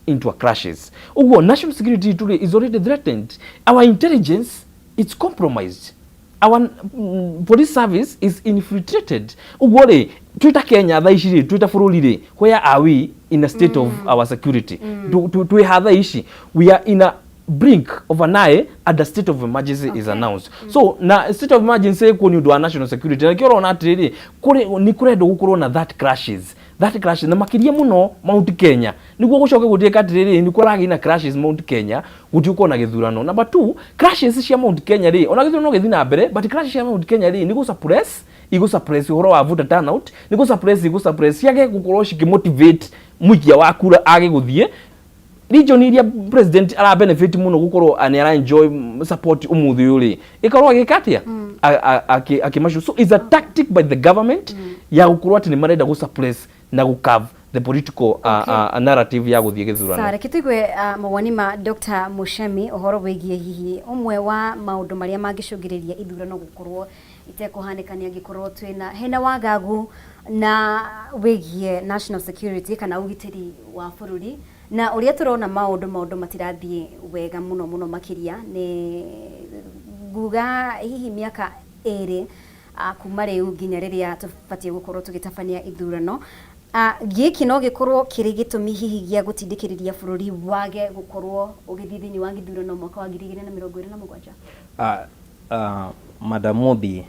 into a crashes. Ugo national security today is already threatened. Our intelligence is compromised. Our police service is infiltrated. Ugo le tuita Kenya thaishi tuita bururi ri where are we in a state of our security? To have ishi we are in a brink of an eye at the state of emergency is announced. So na state of emergency ko ni do national security na kiro na atiriri kuri ni kuredo gukorwo na that crashes na makiria muno Mount Kenya niguo gucoke gutieka atiriri ni kuragi na crashes Mount Kenya gutiuko na githurano number 2 crashes cia Mount Kenya ri ona githurano githi na mbere but crashes cia Mount Kenya ri nigo suppress uhoro wa voter turnout nigo suppress yake gukorwo shikimotivate muikia wa kura age guthie region iria president ara benefit muno gukorwo ani ara enjoy support umuthi uri ikorwo agikatia akimashu so is a tactic by the government ya gukorwo ati ni marenda gu suppress na gu curve the political narrative ya guthie githurano
sare kitigwe mawani ma Dr. Mushemi uhoro wigie hihi umwe wa maundu maria mangicungiriria ithurano gukorwo itekuhanikania gikorwo twina hena wagagu na wigie national security kana ugitiri wa bururi na uria turona maundu matirathie wega muno makiria ni guga hihi miaka eri kuma riu nginya riria tubatie gukorwo tugitabania ithurano giki no gikorwo kiri gitumi hihi gia gutindikiriria bururi wage gukorwo ugithithini wa githurano mwaka wa 2027
Madam Mobi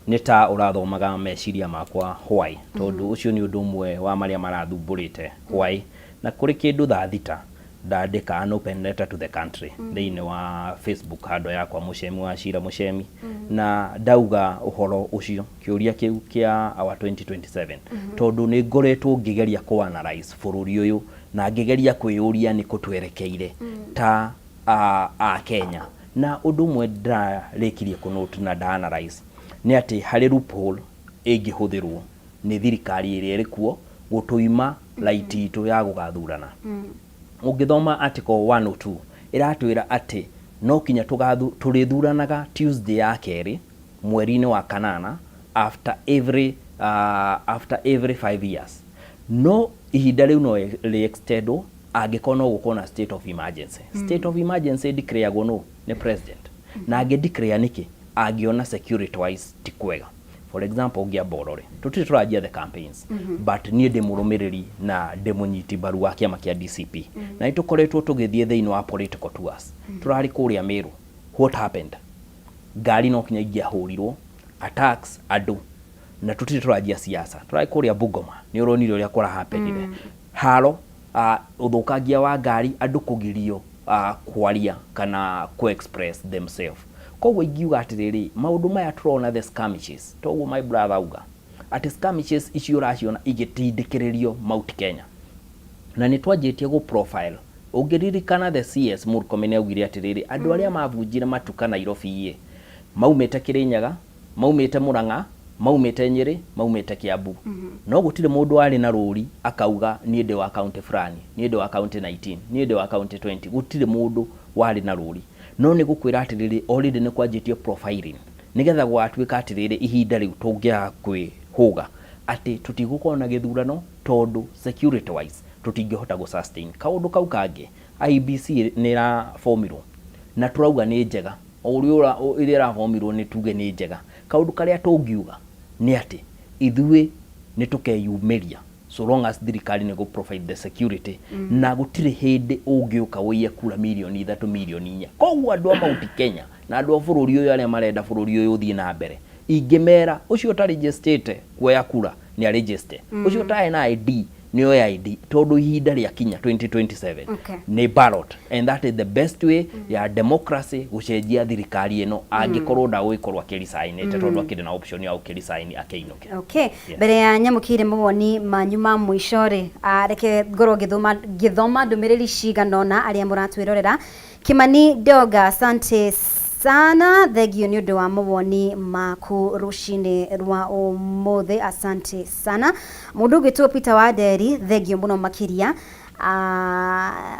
nita urathomaga meciria makwa hwai tondu ucio ni undu umwe wa maria marathumburite hwai na kuri kindu thita ndandika an open letter to the country thiini wa Facebook hando yakwa Mushemi wa Shira Mushemi na ndauga uhoro ucio kiuria kiu kia our 2027 tondu ni ngoretwo ngigeria ku analyze bururi uyu na ngigeria kwiyuria ni kutwerekeire ta a Kenya na undu mwe ndarikirie kunote na da analyze ni ati hari loophole ingihũthĩrwo ni thirikari iria iri kuo gutuima light itu ya gugathurana ungithoma article 102 iratwira ati no kinya turithuranaga Tuesday ya keri mweri-ini wa kanana after every 5 years no ihinda riu no re-extendwo angĩkorwo no gũkorwo na state of emergency state of emergency declareagwo no ni president na angĩ-declare niki angiona security wise ti kwega for example ungia borore tutire turajia the campaigns but nie de murumiriri na de munyiti baru wa kiama kia DCP na itukoretwo tugithie thiini wa political tours turari kuria Meru what happened ngari no kinya ingĩahũrirwo attacks andũ na tutire turajia siasa turai kuria Bungoma ni uronire uria kora happenire haro uthukangia wa ngari andu kugirio kwaria kana ku express themselves koguo ingiuga atiriri maundu maya turona the skirmishes toguo my brother uga ati skirmishes icio uraciona igitindikiririo Mount Kenya na ni twanjitie go profile ungiririkana the CS Murkomen augire atiriri andu aria mavunjire matuka Nairobi maumete Kirinyaga maumete Murang'a maumete Nyeri maumete Kiambu no gutire mundu ari na ruri akauga ni ndi wa county fulani ni ndi wa county 19 ni ndi wa county 20 gutire mundu wari na ruri no ni gukwira atiriri already ni kwanjitio profiling nigetha gwatuika atiriri ihinda riu tungia kwihuga ati tutigukona na githurano tondu security wise tutingihota go sustain kaundu kau kangi IBC ni ra formirwo na turauga ni njega uriura iria ra formirwo ni tuge ni njega kaundu karia tungiuga ni ati ithuĩ ni tukeyumeria so long as thirikari ni go provide the security na gutire hindi ungiuka wiye kura milioni 3 milioni 4 koguo andu a Mount Kenya na andu a bururi uyu aria marenda bururi uyu uthie na mbere ingimera ucio ta registered kuoya kura ni a register ucio ta na ID ni oya ID tondu ihinda ria kinya 2027 ni ballot and that is the best way ya democracy gucenjia thirikari eno angikorwo ndawikorwo akirisainite tondu akiri na option ya ukirisaini akeinuke
mbere ya nyamukire mawoni manyuma mwishore reke ngoro githoma ndumiriri ciganona aria muratwirorera Kimani Doga asante sana thegio ni undu wa mawoni maku rushine rwa umuthe asante sana mundu gitwo Peter Waderi thegio muno makiria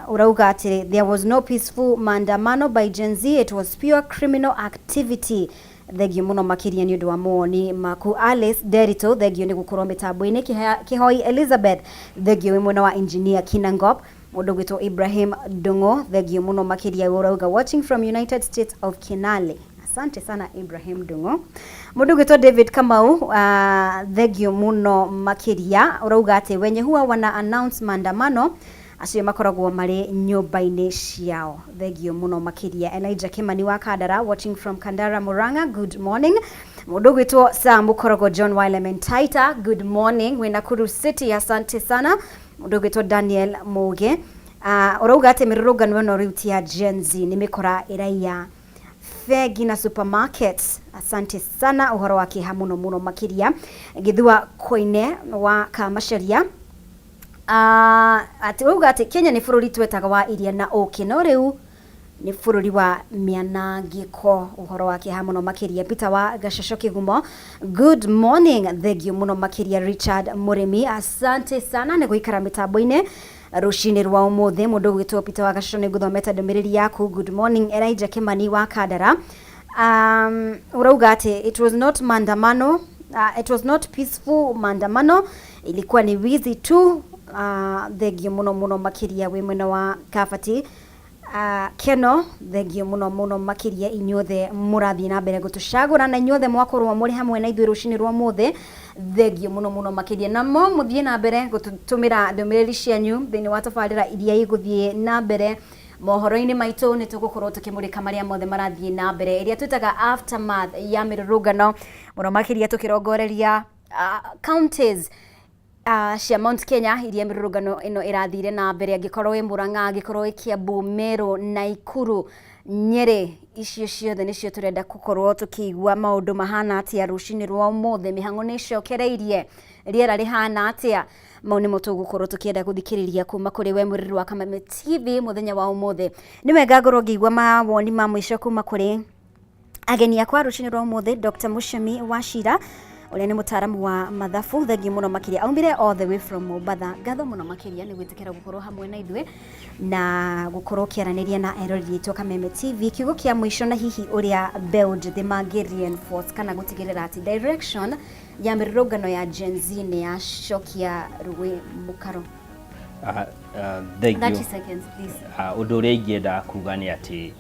urauga atiri there was no peaceful maandamano by Gen Z, it was pure criminal activity thegio muno makiria ni undu wa mawoni maku Alice Derito thegio ni gukorwo mitambo-ini Kihoi Elizabeth thegio mwena wa engineer Kinangop mundu gwitwo Ibrahim Dungo thegio muno makiria urauga watching from United States of Kinale asante sana Ibrahim Dungo mundu gwitwo David Kamau thegio muno makiria urauga ati wenye huwa wana announce maandamano acio makoragwo mari nyumba-ini ciao thegio muno makiria Elijah Kimani wa Kandara watching from Kandara Murang'a good morning mundu gwitwo Sam Mukorogo John Wileman Taita good morning we Nakuru City asante sana mundu gwitwo Daniel Muge urauga ati mirurungano no riuti ya Gen Z ni mikora iraia fegi na supermarkets asante sana uhoro wake hamuno muno makiria githua koine wa Kamasharia ati urauga ati Kenya ni bururi twetaga wa iria na uki no riu ni bururi wa mianangiko uhoro wake hamuno makiria Peter wa Gashasho Kigumo good morning thegio muno makiria Richard Murimi asante sana ni guikara mitambo-ini rushine rwa umuthe mundu gwitwo Peter wa Gashasho ni guthometa ndumiriri yaku good morning Elijah Kimani wa Kandara urauga ati it was not maandamano it was not peaceful maandamano ilikuwa ni wizi tu thegio muno makiria we mwena wa Kafati Keno thegio muno makiria inyothe murathi na mbere gutucagura na inyothe mwakorwo muri hamwe na ithuĩ rushini rwa muthe thegio muno makiria namo muthie na mbere gutumira ndumiriri cianyu thini wa tabarira iria iguthie na mbere mohoro-ini maitu ni tugukorwo tukimurika maria mothe marathie na mbere iria twitaga aftermath ya mirurungano muno makiria tukirongoreria counties cia Mount Kenya iria mirurungano ino irathire na mbere angikorwo Murang'a angikorwo Kiambu Meru Naikuru Nyeri icio ciothe nicio turenda gukorwo tukigua maundu mahana atia rushini rwa umuthe mihango ni cokereirie riera rihana atia mau ni mutugukorwo tukienda guthikiriria kuma kuri we mwiriri wa Kameme TV muthenya wa umuthe ni wega ngorwo ngigua mawoni ma mwisho kuma kuri ageni akwa rushini rwa umuthe Dr. Mushemi Wachira ule ni mutaramu wa mathabu thegio muno makiria aumbire all the way from Mombasa ngatho muno makiria ni gwitikira gukorwo hamwe na ithuĩ na gukorwo kiaraniria na eroreri itu Kameme TV kiugo kia mwisho na hihi uria build the Magirian force kana gutigirira ati direction ya mirurungano ya Gen Z ni yacokia rugwi mukaro 30 seconds please
undu uria ingienda kuga ni ati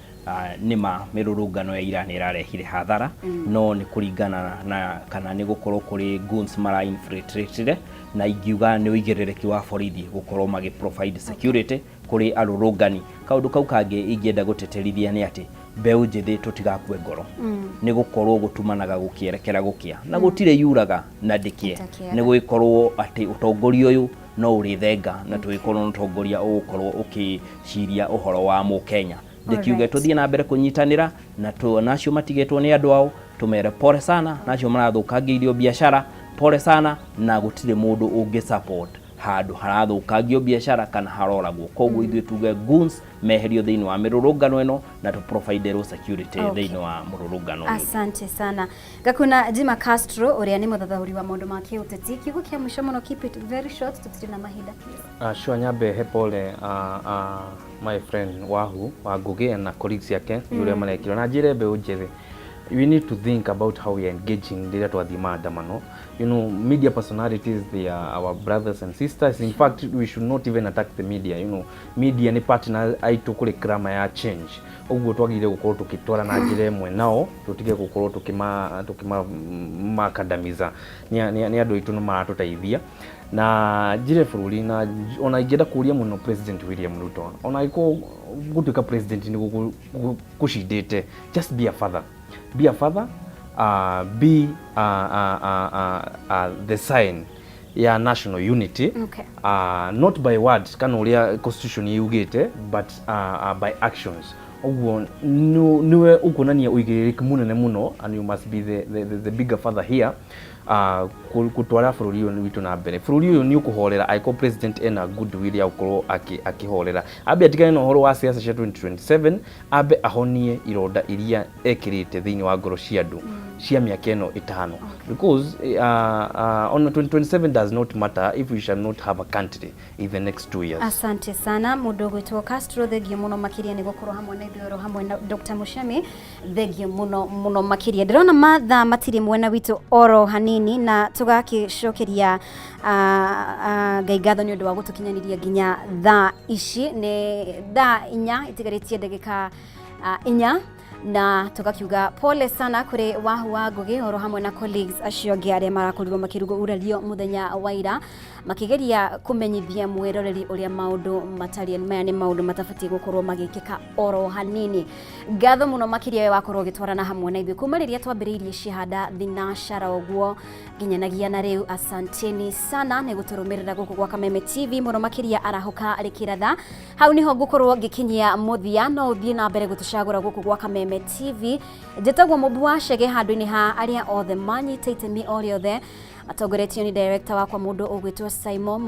nima mirurungano ya ira ni irarehire hathara no ni kuringana na kana ni gukorwo kuri guns mara infiltrated na ingiuga ni uigirereki wa borithi gukorwo magi provide security kuri arurungani kaundu kau kangi ingienda guteterithia ni ati mbeu njithi tutigakue ngoro ni gukorwo gutumanaga gukierekera gukia na gutire yuraga na ndikie ni guikorwo ati utongoria uyu no urithenga na tuikorwo utongoria ugukorwo ukiciria uhoro wa mu Kenya ndikiuge tuthie na mbere kunyitanira na nacio matigetwo ni andu ao tumere pole sana nacio marathukangia irio biashara pole sana na gutire mundu ungi support handu harathukagio biashara kana haroragwo koguo ithuĩ tuge goons meherio thĩinĩ wa mĩrũrũngano ĩno na tu provide security thĩinĩ wa mũrũrũngano.
Asante sana. Gakuna Jima Castro ũrĩa nĩ mũthathaũri wa maũndũ ma kĩũteti, kiugo kĩa mũico mũno, keep it very short tutirĩ na mahinda please.
Sure, nyambe he pole my friend Wahu wa Ngugi na colleagues yake yule marekiro na njĩre mbeũ njĩthĩ. We need to think about how we are engaging rĩrĩa twathiĩ maandamano. You know, media personalities, they are our brothers and sisters. In fact, we should not even attack the media. You know, media ni partner aitu kuri krama ya change. Uguo twagire gukorwo tukitwara na njira imwe nao tutige gukorwo makandamiza ni andu aitu no maratũteithia na njire bururi na ona ingenda kuria muno President William Ruto ona iko gutuika president ni gushindite. Just be a father. Be a father. Be the sign ya national unity.
Okay.
Not by words kana uria constitution yugite but by actions. Oguo niwe ukonania uigiriki munene muno and you must be the bigger father here. Kutwara bururi uyu witu na mbere. Bururi uyu ni ukuhorera aiko president ena good will ya ukorwo akihorera. Abe atikane no horo wa siasa cia 2027 abe ahonie ironda iria ekirite thiini wa ngoro cia andu cia miaka eno 5 because on 2027 does not matter if we shall not have a country in the next 2 years.
Asante sana mudogo to Castro, thegio muno makiria ni gukorwo hamwe na ithuĩ hamwe na Dr. Muchemi, thegio muno makiria. Ndirona mathaa matiri mwena witu oro hanini na tugakicokeria Ngai ngatho ni undu wa gutukinyaniria nginya thaa ici ni thaa 4 itigaritie ndagika 4 na tugakiuga pole sana kuri Wahu wa Ngugi oro hamwe na colleagues acio angĩ arĩa marakorirwo makĩrugũrario muthenya wa ira makigeria kumenyithia mwiroreri uria maundu matari maya ni maundu matabatie gukorwo magikika oro hanini. Ngatho muno makiria wakorwo gitwarana hamwe na ithuĩ kuma rĩrĩa twambĩrĩirie cihanda thinashara ũguo nginyanagia na rĩu. Asanteni sana nĩ gũtũrũmĩrĩra gũkũ gwa Kameme TV. Muno makiria arahuka rĩkĩratha hau niho ngũkorwo ngĩkinyia mũthia no ũthiĩ na mbere gũtũcagũra gũkũ gwa Kameme TV. Njĩtagwo Mũmbu Chege handũ-inĩ ha arĩa othe manyitĩte itemi o rĩothe atongoretio ni director wakwa mũndũ ũgwĩtwo Simon